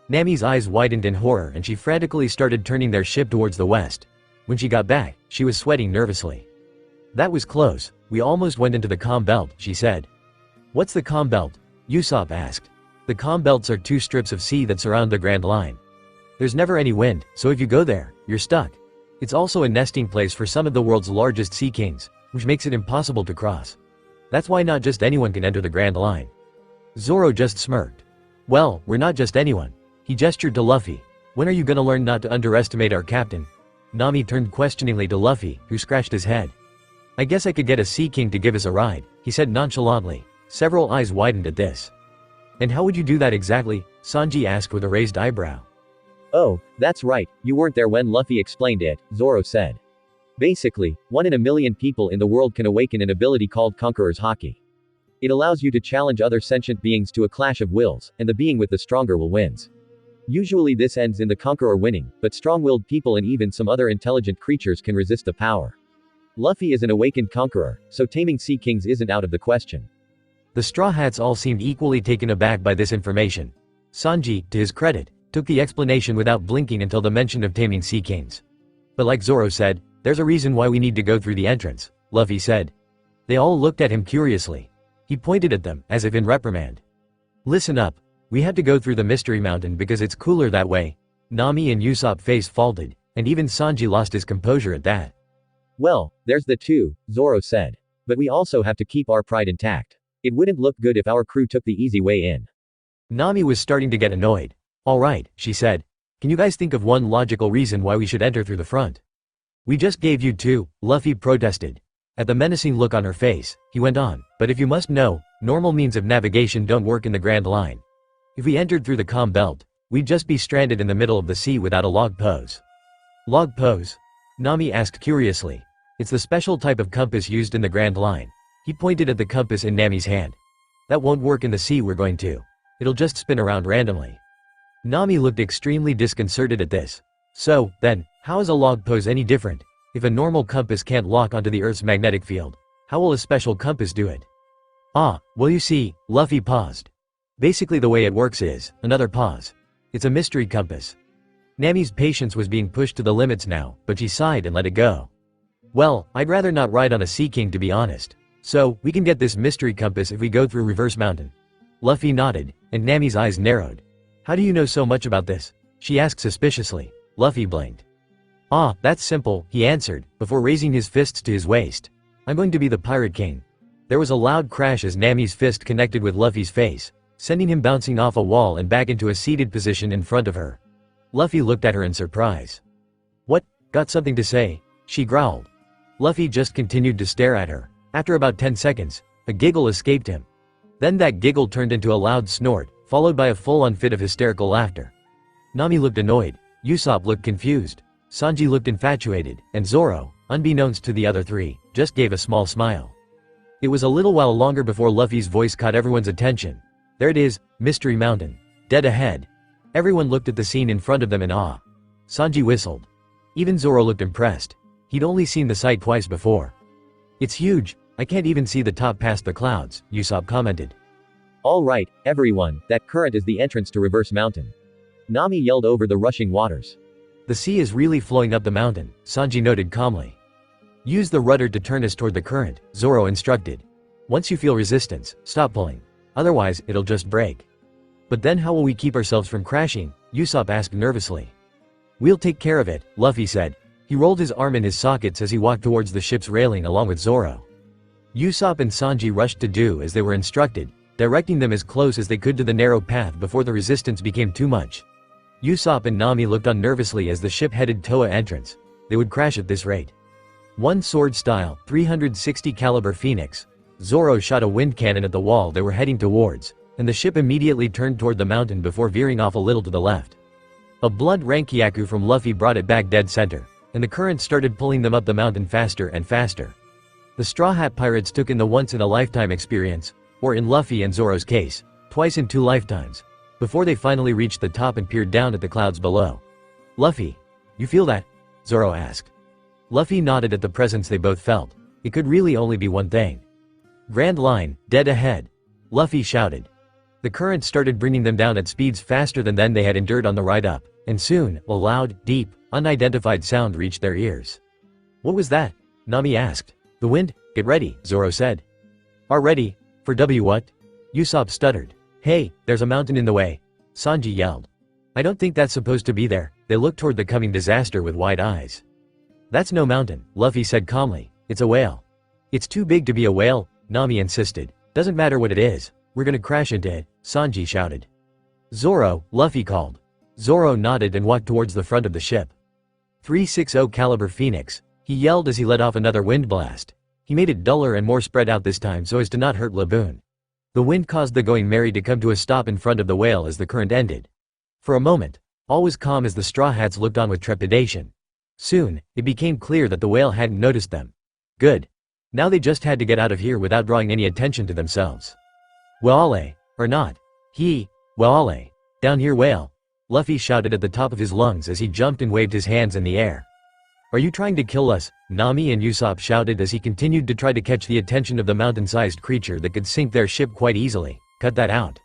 Nami's eyes widened in horror and she frantically started turning their ship towards the west. When she got back, she was sweating nervously. "That was close. We almost went into the Calm Belt," she said. "What's the Calm Belt?" Usopp asked. "The Calm Belts are 2 strips of sea that surround the Grand Line. There's never any wind, so if you go there, you're stuck. It's also a nesting place for some of the world's largest sea kings, which makes it impossible to cross. That's why not just anyone can enter the Grand Line." Zoro just smirked. "Well, we're not just anyone." He gestured to Luffy. "When are you gonna learn not to underestimate our captain?" Nami turned questioningly to Luffy, who scratched his head. "I guess I could get a Sea King to give us a ride," he said nonchalantly. Several eyes widened at this. "And how would you do that exactly?" Sanji asked with a raised eyebrow. "Oh, that's right, you weren't there when Luffy explained it," Zoro said. "Basically, 1 in a million people in the world can awaken an ability called Conqueror's Haki. It allows you to challenge other sentient beings to a clash of wills, and the being with the stronger will wins. Usually this ends in the conqueror winning, but strong-willed people and even some other intelligent creatures can resist the power. Luffy is an awakened conqueror, so taming Sea Kings isn't out of the question." The Straw Hats all seemed equally taken aback by this information. Sanji, to his credit, took the explanation without blinking until the mention of taming Sea Kings. "But like Zoro said, there's a reason why we need to go through the entrance," Luffy said. They all looked at him curiously. He pointed at them, as if in reprimand. "Listen up. We had to go through the Mystery Mountain because it's cooler that way." Nami and Usopp's face faltered, and even Sanji lost his composure at that. "Well, there's the 2, Zoro said. "But we also have to keep our pride intact. It wouldn't look good if our crew took the easy way in." Nami was starting to get annoyed. "Alright," she said. "Can you guys think of one logical reason why we should enter through the front?" "We just gave you 2, Luffy protested. At the menacing look on her face, he went on, "But if you must know, normal means of navigation don't work in the Grand Line. If we entered through the Calm Belt, we'd just be stranded in the middle of the sea without a log pose." "Log pose?" Nami asked curiously. "It's the special type of compass used in the Grand Line." He pointed at the compass in Nami's hand. "That won't work in the sea we're going to. It'll just spin around randomly." Nami looked extremely disconcerted at this. "So, then, how is a log pose any different? If a normal compass can't lock onto the Earth's magnetic field, how will a special compass do it?" Well you see, Luffy paused. Basically the way it works is, another pause. It's a mystery compass. Nami's patience was being pushed to the limits now, but she sighed and let it go. Well, I'd rather not ride on a Sea King to be honest. So, we can get this mystery compass if we go through Reverse Mountain. Luffy nodded, and Nami's eyes narrowed. How do you know so much about this? She asked suspiciously. Luffy blinked. That's simple, he answered, before raising his fists to his waist. I'm going to be the Pirate King. There was a loud crash as Nami's fist connected with Luffy's face, sending him bouncing off a wall and back into a seated position in front of her. Luffy looked at her in surprise. What? Got something to say? She growled. Luffy just continued to stare at her. After about 10 seconds, a giggle escaped him. Then that giggle turned into a loud snort, followed by a full-on fit of hysterical laughter. Nami looked annoyed, Usopp looked confused, Sanji looked infatuated, and Zoro, unbeknownst to the other three, just gave a small smile. It was a little while longer before Luffy's voice caught everyone's attention. There it is, Mystery Mountain. Dead ahead. Everyone looked at the scene in front of them in awe. Sanji whistled. Even Zoro looked impressed. He'd only seen the sight twice before. It's huge, I can't even see the top past the clouds, Usopp commented. All right, everyone, that current is the entrance to Reverse Mountain. Nami yelled over the rushing waters. The sea is really flowing up the mountain, Sanji noted calmly. Use the rudder to turn us toward the current, Zoro instructed. Once you feel resistance, stop pulling. Otherwise, it'll just break. But then how will we keep ourselves from crashing? Usopp asked nervously. We'll take care of it, Luffy said. He rolled his arm in his sockets as he walked towards the ship's railing along with Zoro. Usopp and Sanji rushed to do as they were instructed, directing them as close as they could to the narrow path before the resistance became too much. Usopp and Nami looked on nervously as the ship headed Toa entrance. They would crash at this rate. One sword-style, 360 caliber Phoenix. Zoro shot a wind cannon at the wall they were heading towards, and the ship immediately turned toward the mountain before veering off a little to the left. A blood Rankyaku from Luffy brought it back dead center, and the current started pulling them up the mountain faster and faster. The Straw Hat Pirates took in the once-in-a-lifetime experience, or in Luffy and Zoro's case, twice in 2 lifetimes, before they finally reached the top and peered down at the clouds below. Luffy, you feel that? Zoro asked. Luffy nodded at the presence they both felt. It could really only be one thing. Grand Line, dead ahead. Luffy shouted. The current started bringing them down at speeds faster than they had endured on the ride up, and soon, a loud, deep, unidentified sound reached their ears. What was that? Nami asked. The wind? Get ready, Zoro said. Are ready? For what? Usopp stuttered. Hey, there's a mountain in the way. Sanji yelled. I don't think that's supposed to be there. They looked toward the coming disaster with wide eyes. That's no mountain, Luffy said calmly. It's a whale. It's too big to be a whale, Nami insisted. Doesn't matter what it is. We're gonna crash into it, Sanji shouted. Zoro, Luffy called. Zoro nodded and walked towards the front of the ship. 360 caliber Phoenix, he yelled as he let off another wind blast. He made it duller and more spread out this time so as to not hurt Laboon. The wind caused the Going Merry to come to a stop in front of the whale as the current ended. For a moment, all was calm as the Straw Hats looked on with trepidation. Soon, it became clear that the whale hadn't noticed them. Good. Now they just had to get out of here without drawing any attention to themselves. Wale, or not. Wale. Down here whale. Luffy shouted at the top of his lungs as he jumped and waved his hands in the air. Are you trying to kill us? Nami and Usopp shouted as he continued to try to catch the attention of the mountain-sized creature that could sink their ship quite easily. Cut that out.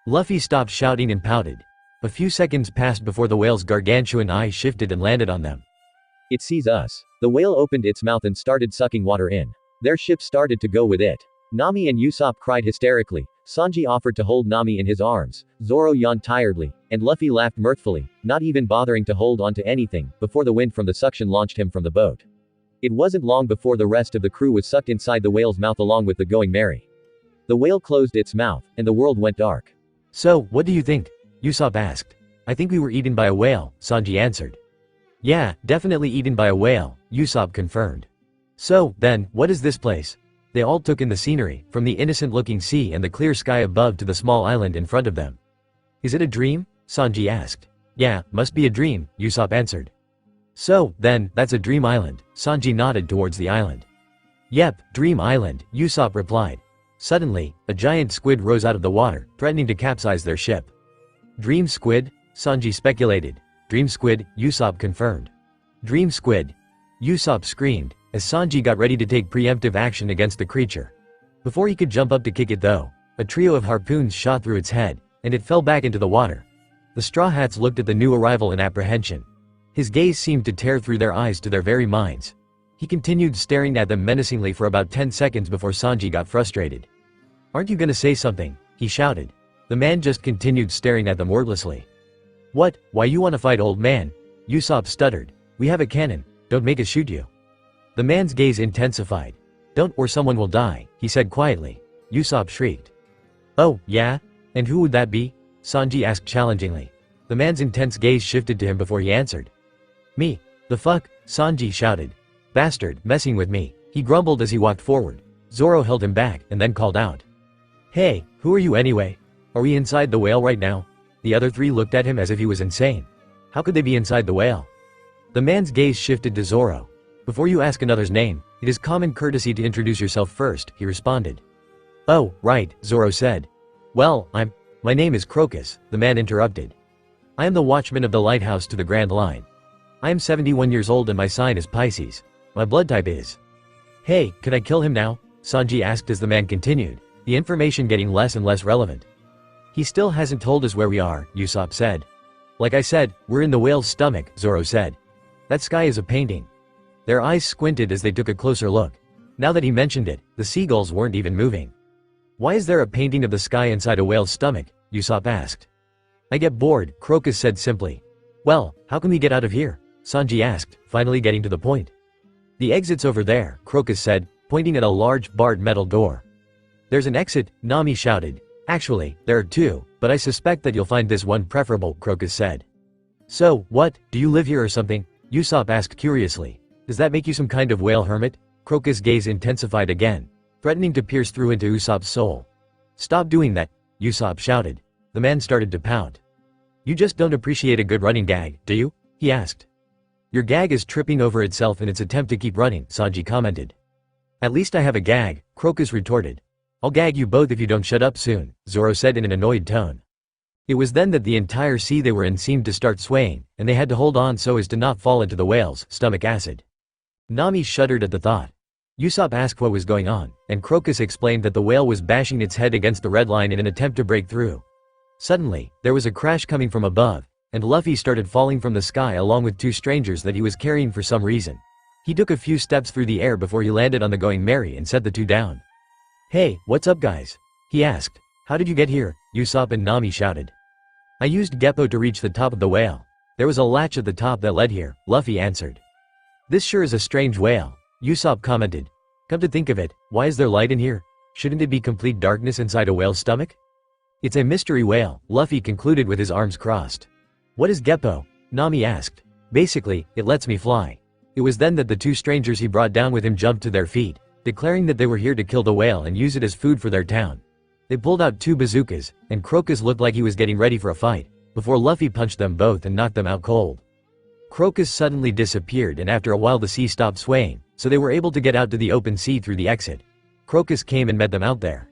Luffy stopped shouting and pouted. A few seconds passed before the whale's gargantuan eyes shifted and landed on them. It sees us. The whale opened its mouth and started sucking water in. Their ship started to go with it. Nami and Usopp cried hysterically. Sanji offered to hold Nami in his arms. Zoro yawned tiredly, and Luffy laughed mirthfully, not even bothering to hold on to anything, before the wind from the suction launched him from the boat. It wasn't long before the rest of the crew was sucked inside the whale's mouth along with the Going Merry. The whale closed its mouth, and the world went dark. So, what do you think? Usopp asked. I think we were eaten by a whale, Sanji answered. Yeah, definitely eaten by a whale, Usopp confirmed. So, then, what is this place? They all took in the scenery, from the innocent-looking sea and the clear sky above to the small island in front of them. Is it a dream? Sanji asked. Yeah, must be a dream, Usopp answered. So, then, that's a dream island, Sanji nodded towards the island. Yep, Dream Island, Usopp replied. Suddenly, a giant squid rose out of the water, threatening to capsize their ship. Dream squid? Sanji speculated. Dream squid, Usopp confirmed. Dream squid. Usopp screamed, as Sanji got ready to take preemptive action against the creature. Before he could jump up to kick it though, a trio of harpoons shot through its head, and it fell back into the water. The Straw Hats looked at the new arrival in apprehension. His gaze seemed to tear through their eyes to their very minds. He continued staring at them menacingly for about 10 seconds before Sanji got frustrated. "Aren't you gonna say something?" he shouted. The man just continued staring at them wordlessly. "What? Why you wanna fight, old man?" Usopp stuttered. "We have a cannon, don't make us shoot you." The man's gaze intensified. "Don't or someone will die," he said quietly. Usopp shrieked. "Oh, yeah? And who would that be?" Sanji asked challengingly. The man's intense gaze shifted to him before he answered. "Me. The fuck?" Sanji shouted. "Bastard, messing with me," he grumbled as he walked forward. Zoro held him back and then called out. "Hey, who are you anyway? Are we inside the whale right now?" The other three looked at him as if he was insane. How could they be inside the whale? The man's gaze shifted to Zoro. "Before you ask another's name, it is common courtesy to introduce yourself first," he responded. "Oh, right," Zoro said. "Well, my name is Crocus," the man interrupted. "I am the watchman of the lighthouse to the Grand Line. I am 71 years old and my sign is Pisces. My blood type is—" "Hey, can I kill him now?" Sanji asked as the man continued, the information getting less and less relevant. "He still hasn't told us where we are," Usopp said. "Like I said, we're in the whale's stomach," Zoro said. "That sky is a painting." Their eyes squinted as they took a closer look. Now that he mentioned it, the seagulls weren't even moving. "Why is there a painting of the sky inside a whale's stomach?" Usopp asked. "I get bored," Crocus said simply. "Well, how can we get out of here?" Sanji asked, finally getting to the point. "The exit's over there," Crocus said, pointing at a large, barred metal door. "There's an exit," Nami shouted. "Actually, there are two, but I suspect that you'll find this one preferable," Crocus said. "So, what, do you live here or something?" Usopp asked curiously. "Does that make you some kind of whale hermit?" Crocus' gaze intensified again, threatening to pierce through into Usopp's soul. "Stop doing that," Usopp shouted. The man started to pout. "You just don't appreciate a good running gag, do you?" he asked. "Your gag is tripping over itself in its attempt to keep running," Sanji commented. "At least I have a gag," Crocus retorted. "I'll gag you both if you don't shut up soon," Zoro said in an annoyed tone. It was then that the entire sea they were in seemed to start swaying, and they had to hold on so as to not fall into the whale's stomach acid. Nami shuddered at the thought. Usopp asked what was going on, and Crocus explained that the whale was bashing its head against the red line in an attempt to break through. Suddenly, there was a crash coming from above, and Luffy started falling from the sky along with two strangers that he was carrying for some reason. He took a few steps through the air before he landed on the Going Merry and set the two down. "Hey, what's up guys?" he asked. "How did you get here?" Usopp and Nami shouted. "I used Geppo to reach the top of the whale. There was a latch at the top that led here," Luffy answered. "This sure is a strange whale," Usopp commented. "Come to think of it, why is there light in here? Shouldn't it be complete darkness inside a whale's stomach?" "It's a mystery whale," Luffy concluded with his arms crossed. "What is Geppo?" Nami asked. "Basically, it lets me fly." It was then that the two strangers he brought down with him jumped to their feet, declaring that they were here to kill the whale and use it as food for their town. They pulled out two bazookas, and Crocus looked like he was getting ready for a fight, before Luffy punched them both and knocked them out cold. Crocus suddenly disappeared and after a while the sea stopped swaying, so they were able to get out to the open sea through the exit. Crocus came and met them out there.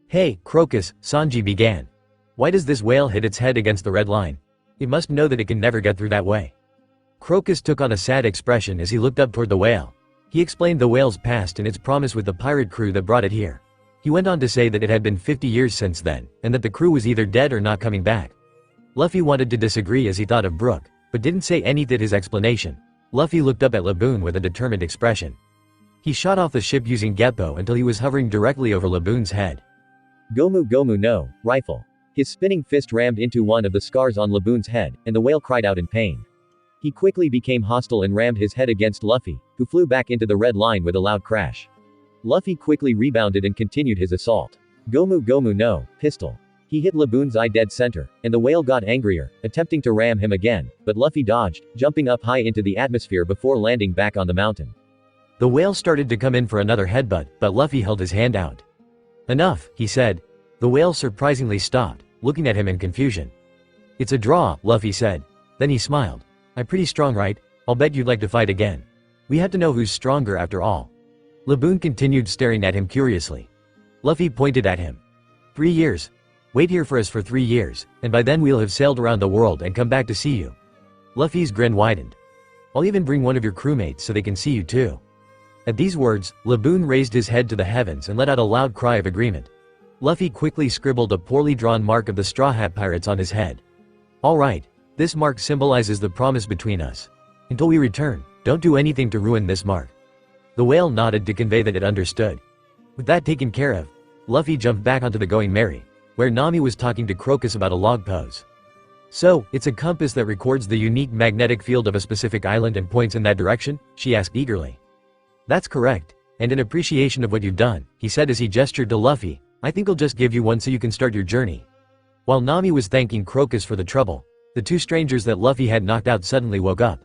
"Hey, Crocus," Sanji began. "Why does this whale hit its head against the red line? It must know that it can never get through that way." Crocus took on a sad expression as he looked up toward the whale. He explained the whale's past and its promise with the pirate crew that brought it here. He went on to say that it had been 50 years since then, and that the crew was either dead or not coming back. Luffy wanted to disagree as he thought of Brook, but didn't say anything to his explanation. Luffy looked up at Laboon with a determined expression. He shot off the ship using Geppo until he was hovering directly over Laboon's head. Gomu Gomu no, rifle. His spinning fist rammed into one of the scars on Laboon's head, and the whale cried out in pain. He quickly became hostile and rammed his head against Luffy, who flew back into the red line with a loud crash. Luffy quickly rebounded and continued his assault. Gomu Gomu no, pistol. He hit Laboon's eye dead center, and the whale got angrier, attempting to ram him again, but Luffy dodged, jumping up high into the atmosphere before landing back on the mountain. The whale started to come in for another headbutt, but Luffy held his hand out. "Enough," he said. The whale surprisingly stopped, looking at him in confusion. "It's a draw," Luffy said. Then he smiled. "I'm pretty strong, right? I'll bet you'd like to fight again. We have to know who's stronger after all." Laboon continued staring at him curiously. Luffy pointed at him. 3 years. Wait here for us for 3 years, and by then we'll have sailed around the world and come back to see you." Luffy's grin widened. "I'll even bring one of your crewmates so they can see you too." At these words, Laboon raised his head to the heavens and let out a loud cry of agreement. Luffy quickly scribbled a poorly drawn mark of the Straw Hat Pirates on his head. "Alright. This mark symbolizes the promise between us. Until we return, don't do anything to ruin this mark." The whale nodded to convey that it understood. With that taken care of, Luffy jumped back onto the Going Merry, where Nami was talking to Crocus about a log pose. "So, it's a compass that records the unique magnetic field of a specific island and points in that direction?" she asked eagerly. "That's correct, and in appreciation of what you've done," he said as he gestured to Luffy, "I think I'll just give you one so you can start your journey." While Nami was thanking Crocus for the trouble, the two strangers that Luffy had knocked out suddenly woke up.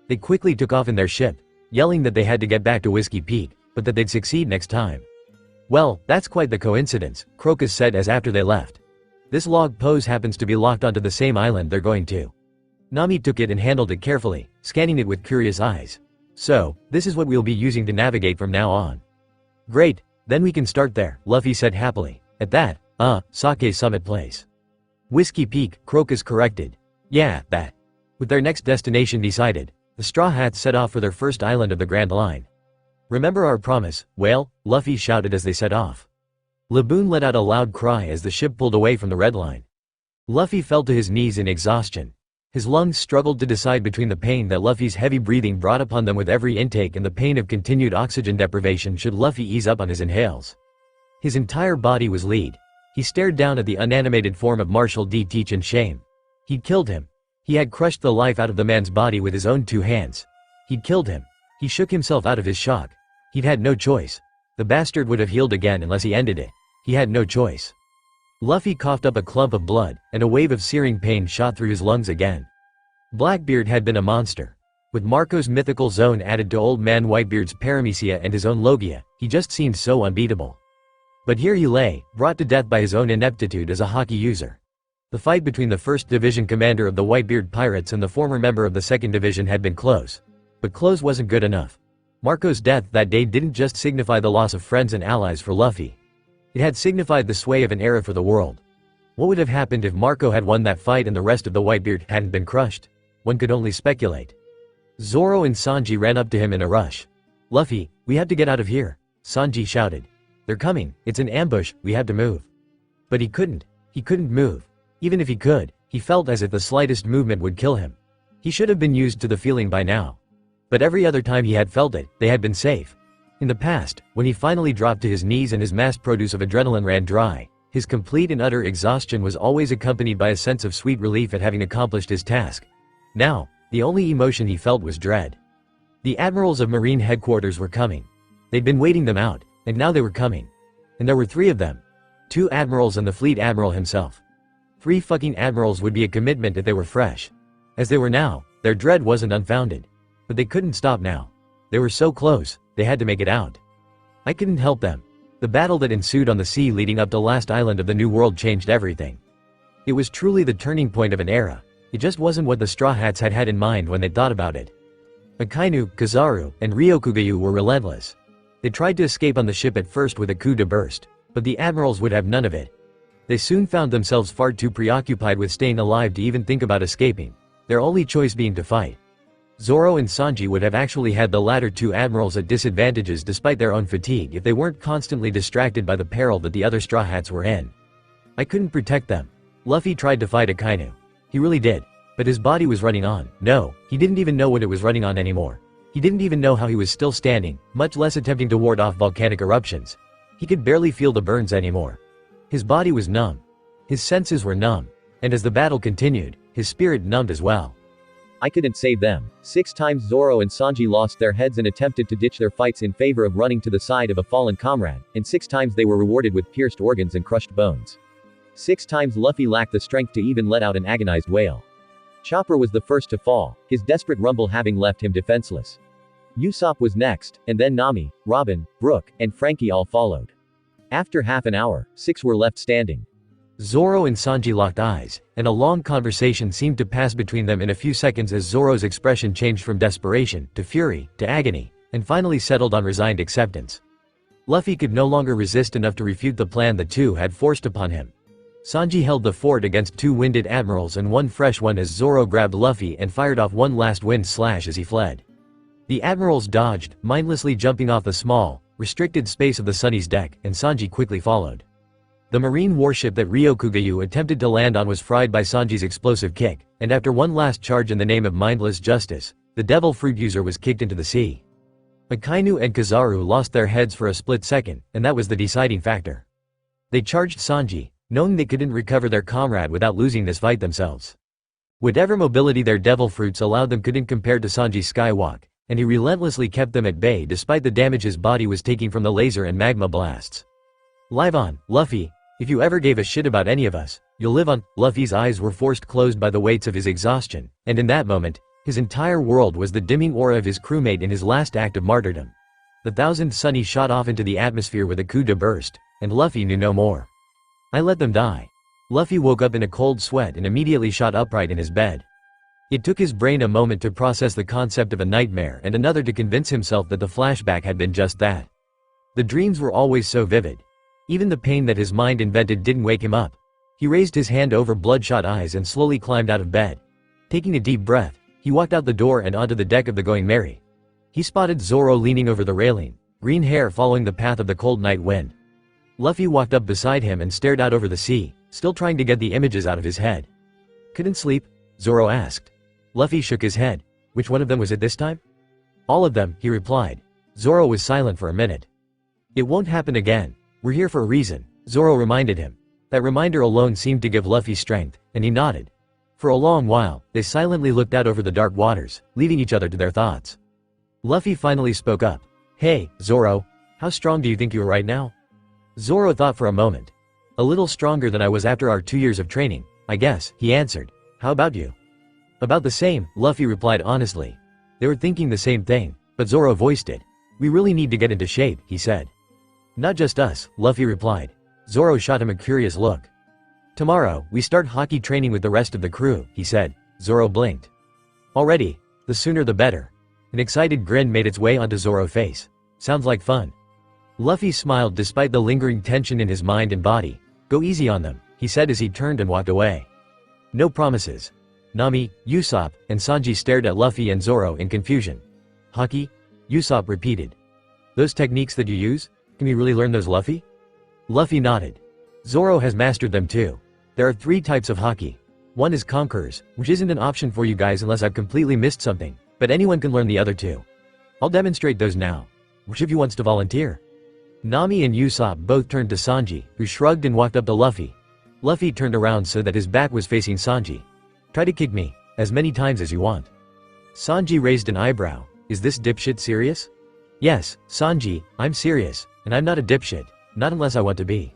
They quickly took off in their ship, yelling that they had to get back to Whiskey Peak, but that they'd succeed next time. "Well, that's quite the coincidence," Crocus said as after they left. "This log pose happens to be locked onto the same island they're going to." Nami took it and handled it carefully, scanning it with curious eyes. "So, this is what we'll be using to navigate from now on." "Great, then we can start there," Luffy said happily. At that, Sake Summit Place. "Whiskey Peak," Crocus corrected. "Yeah, that." With their next destination decided, the Straw Hats set off for their first island of the Grand Line. "Remember our promise, whale?" Luffy shouted as they set off. Laboon let out a loud cry as the ship pulled away from the Red Line. Luffy fell to his knees in exhaustion. His lungs struggled to decide between the pain that Luffy's heavy breathing brought upon them with every intake and the pain of continued oxygen deprivation should Luffy ease up on his inhales. His entire body was lead. He stared down at the unanimated form of Marshal D. Teach in shame. He'd killed him. He had crushed the life out of the man's body with his own 2 hands. He'd killed him. He shook himself out of his shock. He'd had no choice. The bastard would have healed again unless he ended it. He had no choice. Luffy coughed up a clump of blood, and a wave of searing pain shot through his lungs again. Blackbeard had been a monster. With Marco's mythical zone added to Old Man Whitebeard's paramecia and his own logia, he just seemed so unbeatable. But here he lay, brought to death by his own ineptitude as a Haki user. The fight between the 1st Division commander of the Whitebeard Pirates and the former member of the 2nd Division had been close. But close wasn't good enough. Marco's death that day didn't just signify the loss of friends and allies for Luffy. It had signified the sway of an era for the world. What would have happened if Marco had won that fight and the rest of the Whitebeard hadn't been crushed? One could only speculate. Zoro and Sanji ran up to him in a rush. "Luffy, we have to get out of here," Sanji shouted. "They're coming, it's an ambush, we have to move." But he couldn't move. Even if he could, he felt as if the slightest movement would kill him. He should have been used to the feeling by now. But every other time he had felt it, they had been safe. In the past, when he finally dropped to his knees and his mass produce of adrenaline ran dry, his complete and utter exhaustion was always accompanied by a sense of sweet relief at having accomplished his task. Now, the only emotion he felt was dread. The admirals of Marine headquarters were coming. They'd been waiting them out, and now they were coming. And there were 3 of them. 2 admirals and the fleet admiral himself. 3 fucking admirals would be a commitment if they were fresh. As they were now, their dread wasn't unfounded. But they couldn't stop now. They were so close, they had to make it out. I couldn't help them. The battle that ensued on the sea leading up to last island of the New World changed everything. It was truly the turning point of an era. It just wasn't what the Straw Hats had had in mind when they thought about it. Akainu, Kizaru, and Ryokugayu were relentless. They tried to escape on the ship at first with a coup de burst, but the admirals would have none of it. They soon found themselves far too preoccupied with staying alive to even think about escaping, their only choice being to fight. Zoro and Sanji would have actually had the latter 2 admirals at disadvantages despite their own fatigue if they weren't constantly distracted by the peril that the other Straw Hats were in. I couldn't protect them. Luffy tried to fight Akainu. He really did. But his body was running on. No, he didn't even know what it was running on anymore. He didn't even know how he was still standing, much less attempting to ward off volcanic eruptions. He could barely feel the burns anymore. His body was numb. His senses were numb. And as the battle continued, his spirit numbed as well. I couldn't save them. 6 times Zoro and Sanji lost their heads and attempted to ditch their fights in favor of running to the side of a fallen comrade, and 6 times they were rewarded with pierced organs and crushed bones. 6 times Luffy lacked the strength to even let out an agonized wail. Chopper was the first to fall, his desperate rumble having left him defenseless. Usopp was next, and then Nami, Robin, Brook, and Frankie all followed. After half an hour, 6 were left standing. Zoro and Sanji locked eyes, and a long conversation seemed to pass between them in a few seconds as Zoro's expression changed from desperation, to fury, to agony, and finally settled on resigned acceptance. Luffy could no longer resist enough to refute the plan the 2 had forced upon him. Sanji held the fort against 2 winded admirals and 1 fresh one as Zoro grabbed Luffy and fired off 1 last wind slash as he fled. The admirals dodged, mindlessly jumping off the small, restricted space of the Sunny's deck, and Sanji quickly followed. The marine warship that Ryokugyu attempted to land on was fried by Sanji's explosive kick, and after one last charge in the name of mindless justice, the devil fruit user was kicked into the sea. Akainu and Kizaru lost their heads for a split second, and that was the deciding factor. They charged Sanji, knowing they couldn't recover their comrade without losing this fight themselves. Whatever mobility their devil fruits allowed them couldn't compare to Sanji's skywalk, and he relentlessly kept them at bay despite the damage his body was taking from the laser and magma blasts. Live on, Luffy, if you ever gave a shit about any of us, you'll live on. Luffy's eyes were forced closed by the weights of his exhaustion, and in that moment, his entire world was the dimming aura of his crewmate in his last act of martyrdom. The 1000th Sunny shot off into the atmosphere with a coup de burst, and Luffy knew no more. I let them die. Luffy woke up in a cold sweat and immediately shot upright in his bed. It took his brain a moment to process the concept of a nightmare and another to convince himself that the flashback had been just that. The dreams were always so vivid. Even the pain that his mind invented didn't wake him up. He raised his hand over bloodshot eyes and slowly climbed out of bed. Taking a deep breath, he walked out the door and onto the deck of the Going Merry. He spotted Zoro leaning over the railing, green hair following the path of the cold night wind. Luffy walked up beside him and stared out over the sea, still trying to get the images out of his head. Couldn't sleep? Zoro asked. Luffy shook his head. Which one of them was it this time? All of them, he replied. Zoro was silent for a minute. It won't happen again. We're here for a reason, Zoro reminded him. That reminder alone seemed to give Luffy strength, and he nodded. For a long while, they silently looked out over the dark waters, leaving each other to their thoughts. Luffy finally spoke up. Hey, Zoro, how strong do you think you are right now? Zoro thought for a moment. A little stronger than I was after our 2 years of training, I guess, he answered. How about you? About the same, Luffy replied honestly. They were thinking the same thing, but Zoro voiced it. We really need to get into shape, he said. Not just us, Luffy replied. Zoro shot him a curious look. Tomorrow, we start Haki training with the rest of the crew, he said. Zoro blinked. Already? The sooner the better. An excited grin made its way onto Zoro's face. Sounds like fun. Luffy smiled despite the lingering tension in his mind and body. Go easy on them, he said as he turned and walked away. No promises. Nami, Usopp, and Sanji stared at Luffy and Zoro in confusion. Haki? Usopp repeated. Those techniques that you use? Can we really learn those, Luffy? Luffy nodded. Zoro has mastered them too. There are 3 types of Haki. One is Conquerors, which isn't an option for you guys unless I've completely missed something, but anyone can learn the other 2. I'll demonstrate those now. Which of you wants to volunteer? Nami and Usopp both turned to Sanji, who shrugged and walked up to Luffy. Luffy turned around so that his back was facing Sanji. Try to kick me, as many times as you want. Sanji raised an eyebrow. Is this dipshit serious? Yes, Sanji, I'm serious, and I'm not a dipshit, not unless I want to be.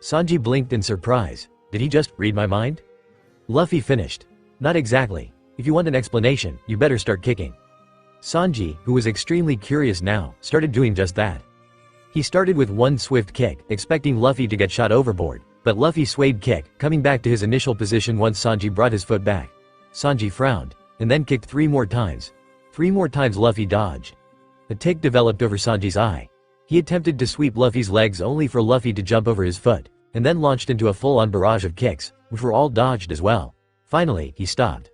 Sanji blinked in surprise. Did he just read my mind? Luffy finished. Not exactly. If you want an explanation, you better start kicking. Sanji, who was extremely curious now, started doing just that. He started with one swift kick, expecting Luffy to get shot overboard, but Luffy swayed kick, coming back to his initial position once Sanji brought his foot back. Sanji frowned, and then kicked 3 more times. 3 more times Luffy dodged. A tick developed over Sanji's eye. He attempted to sweep Luffy's legs only for Luffy to jump over his foot, and then launched into a full-on barrage of kicks, which were all dodged as well. Finally, he stopped.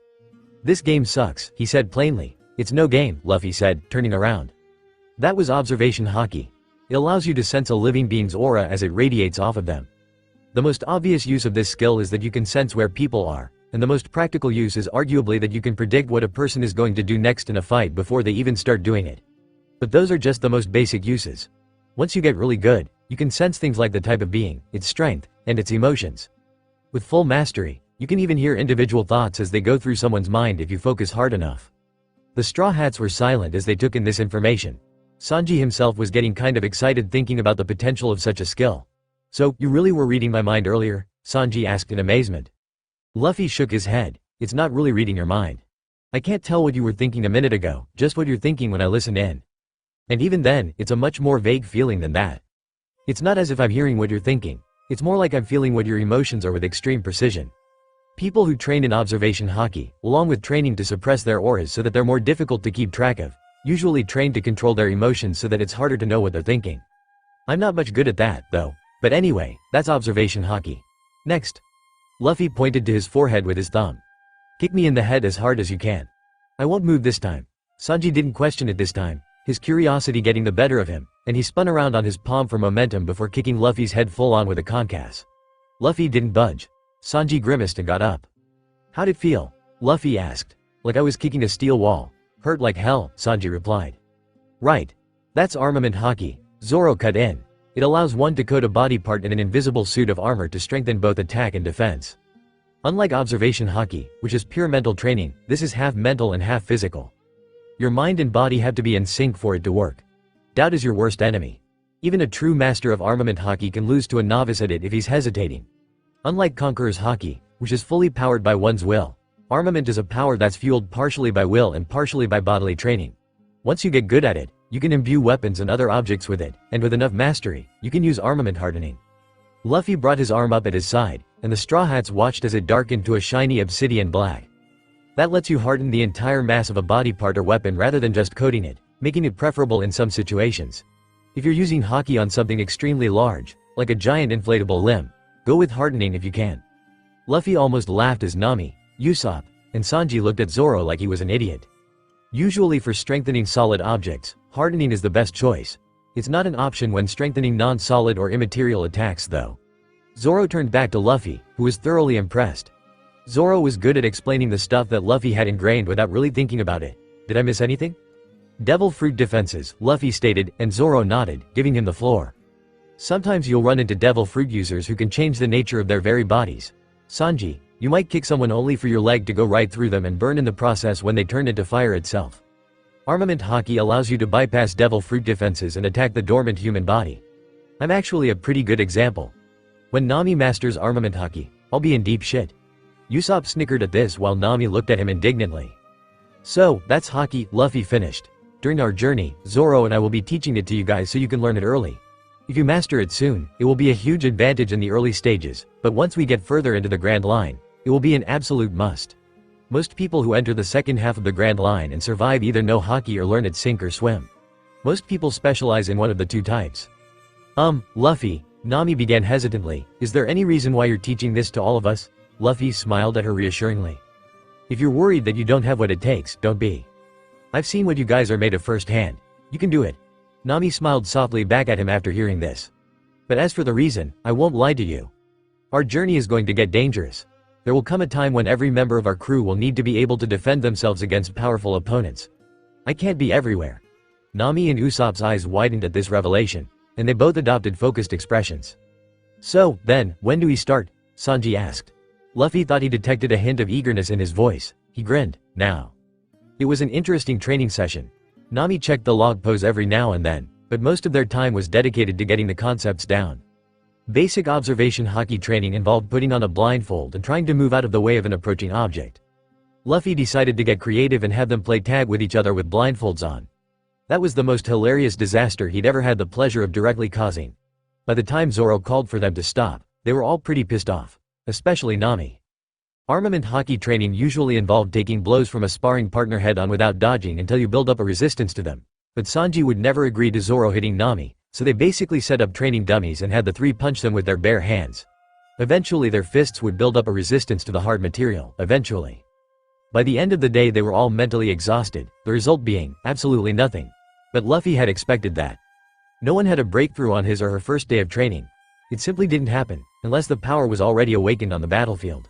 This game sucks, he said plainly. It's no game, Luffy said, turning around. That was observation Haki. It allows you to sense a living being's aura as it radiates off of them. The most obvious use of this skill is that you can sense where people are, and the most practical use is arguably that you can predict what a person is going to do next in a fight before they even start doing it. But those are just the most basic uses. Once you get really good, you can sense things like the type of being, its strength, and its emotions. With full mastery, you can even hear individual thoughts as they go through someone's mind if you focus hard enough. The Straw Hats were silent as they took in this information. Sanji himself was getting kind of excited thinking about the potential of such a skill. So, you really were reading my mind earlier? Sanji asked in amazement. Luffy shook his head. It's not really reading your mind. I can't tell what you were thinking a minute ago, just what you're thinking when I listen in. And even then, it's a much more vague feeling than that. It's not as if I'm hearing what you're thinking. It's more like I'm feeling what your emotions are with extreme precision. People who train in observation Haki, along with training to suppress their auras so that they're more difficult to keep track of, usually train to control their emotions so that it's harder to know what they're thinking. I'm not much good at that, though. But anyway, that's observation Haki. Next. Luffy pointed to his forehead with his thumb. Kick me in the head as hard as you can. I won't move this time. Sanji didn't question it this time, his curiosity getting the better of him, and he spun around on his palm for momentum before kicking Luffy's head full on with a concass. Luffy didn't budge. Sanji grimaced and got up. "How'd it feel?" Luffy asked. "Like I was kicking a steel wall. Hurt like hell," Sanji replied. "Right. That's armament haki," Zoro cut in. "It allows one to coat a body part in an invisible suit of armor to strengthen both attack and defense. Unlike observation haki, which is pure mental training, this is half mental and half physical. Your mind and body have to be in sync for it to work. Doubt is your worst enemy. Even a true master of armament haki can lose to a novice at it if he's hesitating. Unlike Conqueror's haki, which is fully powered by one's will, armament is a power that's fueled partially by will and partially by bodily training. Once you get good at it, you can imbue weapons and other objects with it, and with enough mastery, you can use armament hardening." Luffy brought his arm up at his side, and the Straw Hats watched as it darkened to a shiny obsidian black. That lets you harden the entire mass of a body part or weapon rather than just coating it, making it preferable in some situations. If you're using haki on something extremely large, like a giant inflatable limb, go with hardening if you can. Luffy almost laughed as Nami, Usopp, and Sanji looked at Zoro like he was an idiot. Usually for strengthening solid objects, hardening is the best choice. It's not an option when strengthening non-solid or immaterial attacks though. Zoro turned back to Luffy, who was thoroughly impressed. Zoro was good at explaining the stuff that Luffy had ingrained without really thinking about it. "Did I miss anything?" "Devil fruit defenses," Luffy stated, and Zoro nodded, giving him the floor. "Sometimes you'll run into devil fruit users who can change the nature of their very bodies. Sanji, you might kick someone only for your leg to go right through them and burn in the process when they turn into fire itself. Armament haki allows you to bypass devil fruit defenses and attack the dormant human body. I'm actually a pretty good example. When Nami masters armament haki, I'll be in deep shit." Usopp snickered at this while Nami looked at him indignantly. "So, that's haki," Luffy finished. "During our journey, Zoro and I will be teaching it to you guys so you can learn it early. If you master it soon, it will be a huge advantage in the early stages, but once we get further into the Grand Line, it will be an absolute must. Most people who enter the second half of the Grand Line and survive either know haki or learn it sink or swim. Most people specialize in one of the two types." Luffy," Nami began hesitantly, "is there any reason why you're teaching this to all of us?" Luffy smiled at her reassuringly. "If you're worried that you don't have what it takes, don't be. I've seen what you guys are made of firsthand. You can do it." Nami smiled softly back at him after hearing this. "But as for the reason, I won't lie to you. Our journey is going to get dangerous. There will come a time when every member of our crew will need to be able to defend themselves against powerful opponents. I can't be everywhere." Nami and Usopp's eyes widened at this revelation, and they both adopted focused expressions. "So, then, when do we start?" Sanji asked. Luffy thought he detected a hint of eagerness in his voice. He grinned. "Now." It was an interesting training session. Nami checked the log pose every now and then, but most of their time was dedicated to getting the concepts down. Basic observation haki training involved putting on a blindfold and trying to move out of the way of an approaching object. Luffy decided to get creative and have them play tag with each other with blindfolds on. That was the most hilarious disaster he'd ever had the pleasure of directly causing. By the time Zoro called for them to stop, they were all pretty pissed off. Especially Nami. Armament haki training usually involved taking blows from a sparring partner head-on without dodging until you build up a resistance to them. But Sanji would never agree to Zoro hitting Nami, so they basically set up training dummies and had the three punch them with their bare hands. Eventually their fists would build up a resistance to the hard material, eventually. By the end of the day they were all mentally exhausted, the result being, absolutely nothing. But Luffy had expected that. No one had a breakthrough on his or her first day of training. It simply didn't happen, unless the power was already awakened on the battlefield.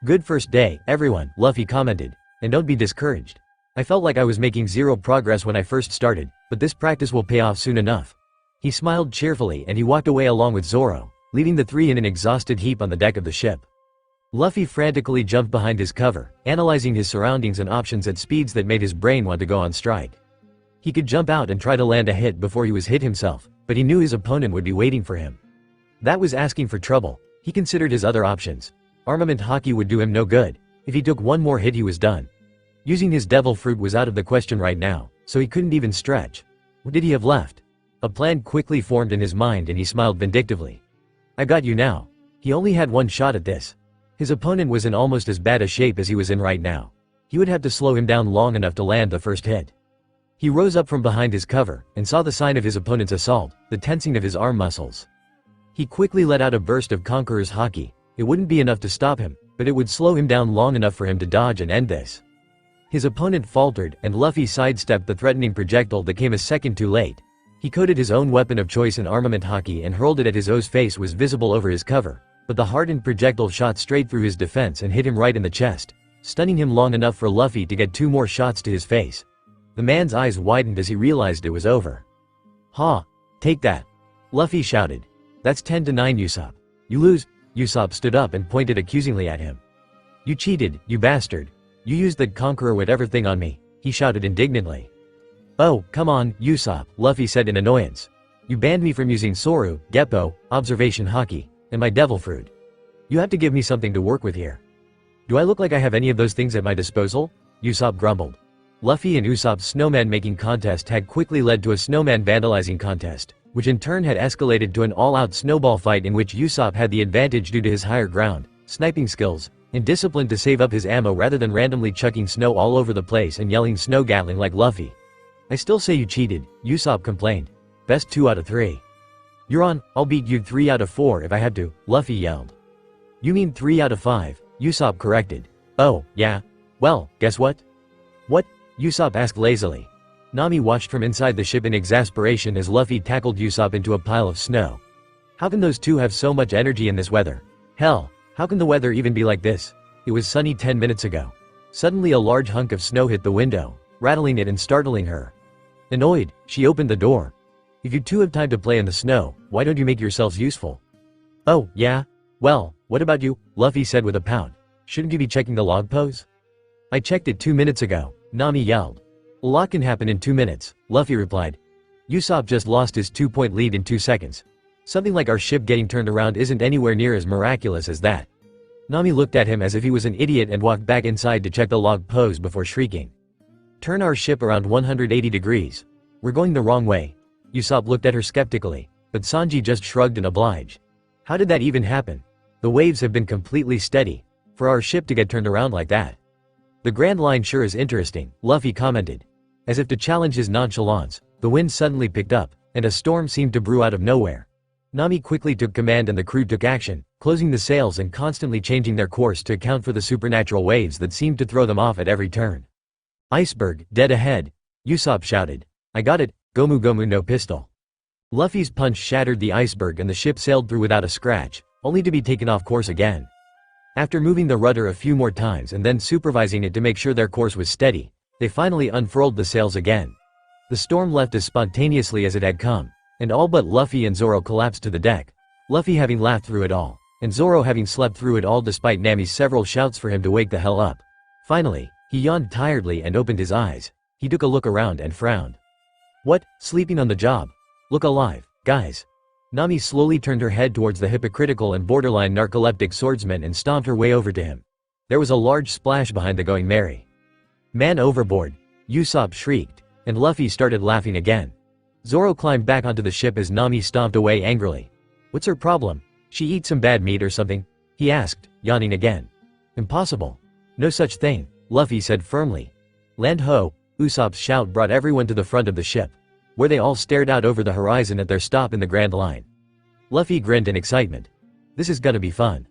"Good first day, everyone," Luffy commented. "And don't be discouraged. I felt like I was making zero progress when I first started, but this practice will pay off soon enough." He smiled cheerfully and he walked away along with Zoro, leaving the three in an exhausted heap on the deck of the ship. Luffy frantically jumped behind his cover, analyzing his surroundings and options at speeds that made his brain want to go on strike. He could jump out and try to land a hit before he was hit himself, but he knew his opponent would be waiting for him. That was asking for trouble. He considered his other options. Armament haki would do him no good. If he took one more hit he was done. Using his devil fruit was out of the question right now, so he couldn't even stretch. What did he have left? A plan quickly formed in his mind and he smiled vindictively. "I got you now." He only had one shot at this. His opponent was in almost as bad a shape as he was in right now. He would have to slow him down long enough to land the first hit. He rose up from behind his cover and saw the sign of his opponent's assault, the tensing of his arm muscles. He quickly let out a burst of Conqueror's haki. It wouldn't be enough to stop him, but it would slow him down long enough for him to dodge and end this. His opponent faltered, and Luffy sidestepped the threatening projectile that came a second too late. He coded his own weapon of choice in armament Haki and hurled it at his O's face was visible over his cover, but the hardened projectile shot straight through his defense and hit him right in the chest, stunning him long enough for Luffy to get 2 more shots to his face. The man's eyes widened as he realized it was over. "Ha! Take that!" Luffy shouted. "That's 10-9, Usopp. You lose." Usopp stood up and pointed accusingly at him. "You cheated, you bastard. You used that conqueror whatever thing on me," he shouted indignantly. "Oh, come on, Usopp," Luffy said in annoyance. "You banned me from using Soru, Geppo, Observation Haki, and my Devil Fruit. You have to give me something to work with here." "Do I look like I have any of those things at my disposal?" Usopp grumbled. Luffy and Usopp's snowman making contest had quickly led to a snowman vandalizing contest, which in turn had escalated to an all-out snowball fight in which Usopp had the advantage due to his higher ground, sniping skills, and discipline to save up his ammo rather than randomly chucking snow all over the place and yelling snow gatling like Luffy. "I still say you cheated," Usopp complained. "Best 2 out of 3. "You're on, I'll beat you 3 out of 4 if I have to," Luffy yelled. "You mean 3 out of 5, Usopp corrected. "Oh, yeah? Well, guess what?" "What?" Usopp asked lazily. Nami watched from inside the ship in exasperation as Luffy tackled Usopp into a pile of snow. How can those two have so much energy in this weather? Hell, how can the weather even be like this? It was sunny 10 minutes ago. Suddenly a large hunk of snow hit the window, rattling it and startling her. Annoyed, she opened the door. "If you two have time to play in the snow, why don't you make yourselves useful?" "Oh, yeah? Well, what about you?" Luffy said with a pout. "Shouldn't you be checking the log pose?" "I checked it 2 minutes ago," Nami yelled. "A lot can happen in 2 minutes," Luffy replied. "Usopp just lost his 2-point lead in 2 seconds. Something like our ship getting turned around isn't anywhere near as miraculous as that." Nami looked at him as if he was an idiot and walked back inside to check the log pose before shrieking. "Turn our ship around 180 degrees. We're going the wrong way." Usopp looked at her skeptically, but Sanji just shrugged and obliged. "How did that even happen? The waves have been completely steady. For our ship to get turned around like that." "The Grand Line sure is interesting," Luffy commented. As if to challenge his nonchalance, the wind suddenly picked up, and a storm seemed to brew out of nowhere. Nami quickly took command and the crew took action, closing the sails and constantly changing their course to account for the supernatural waves that seemed to throw them off at every turn. "Iceberg, dead ahead," Usopp shouted. "I got it, Gomu Gomu no pistol." Luffy's punch shattered the iceberg and the ship sailed through without a scratch, only to be taken off course again. After moving the rudder a few more times and then supervising it to make sure their course was steady, they finally unfurled the sails again. The storm left as spontaneously as it had come, and all but Luffy and Zoro collapsed to the deck. Luffy having laughed through it all, and Zoro having slept through it all despite Nami's several shouts for him to wake the hell up. Finally, he yawned tiredly and opened his eyes. He took a look around and frowned. "What, sleeping on the job? Look alive, guys." Nami slowly turned her head towards the hypocritical and borderline narcoleptic swordsman and stomped her way over to him. There was a large splash behind the Going Merry. "Man overboard," Usopp shrieked, and Luffy started laughing again. Zoro climbed back onto the ship as Nami stomped away angrily. "What's her problem? She eat some bad meat or something?" he asked, yawning again. "Impossible. No such thing," Luffy said firmly. "Land ho!" Usopp's shout brought everyone to the front of the ship, where they all stared out over the horizon at their stop in the Grand Line. Luffy grinned in excitement. "This is gonna be fun."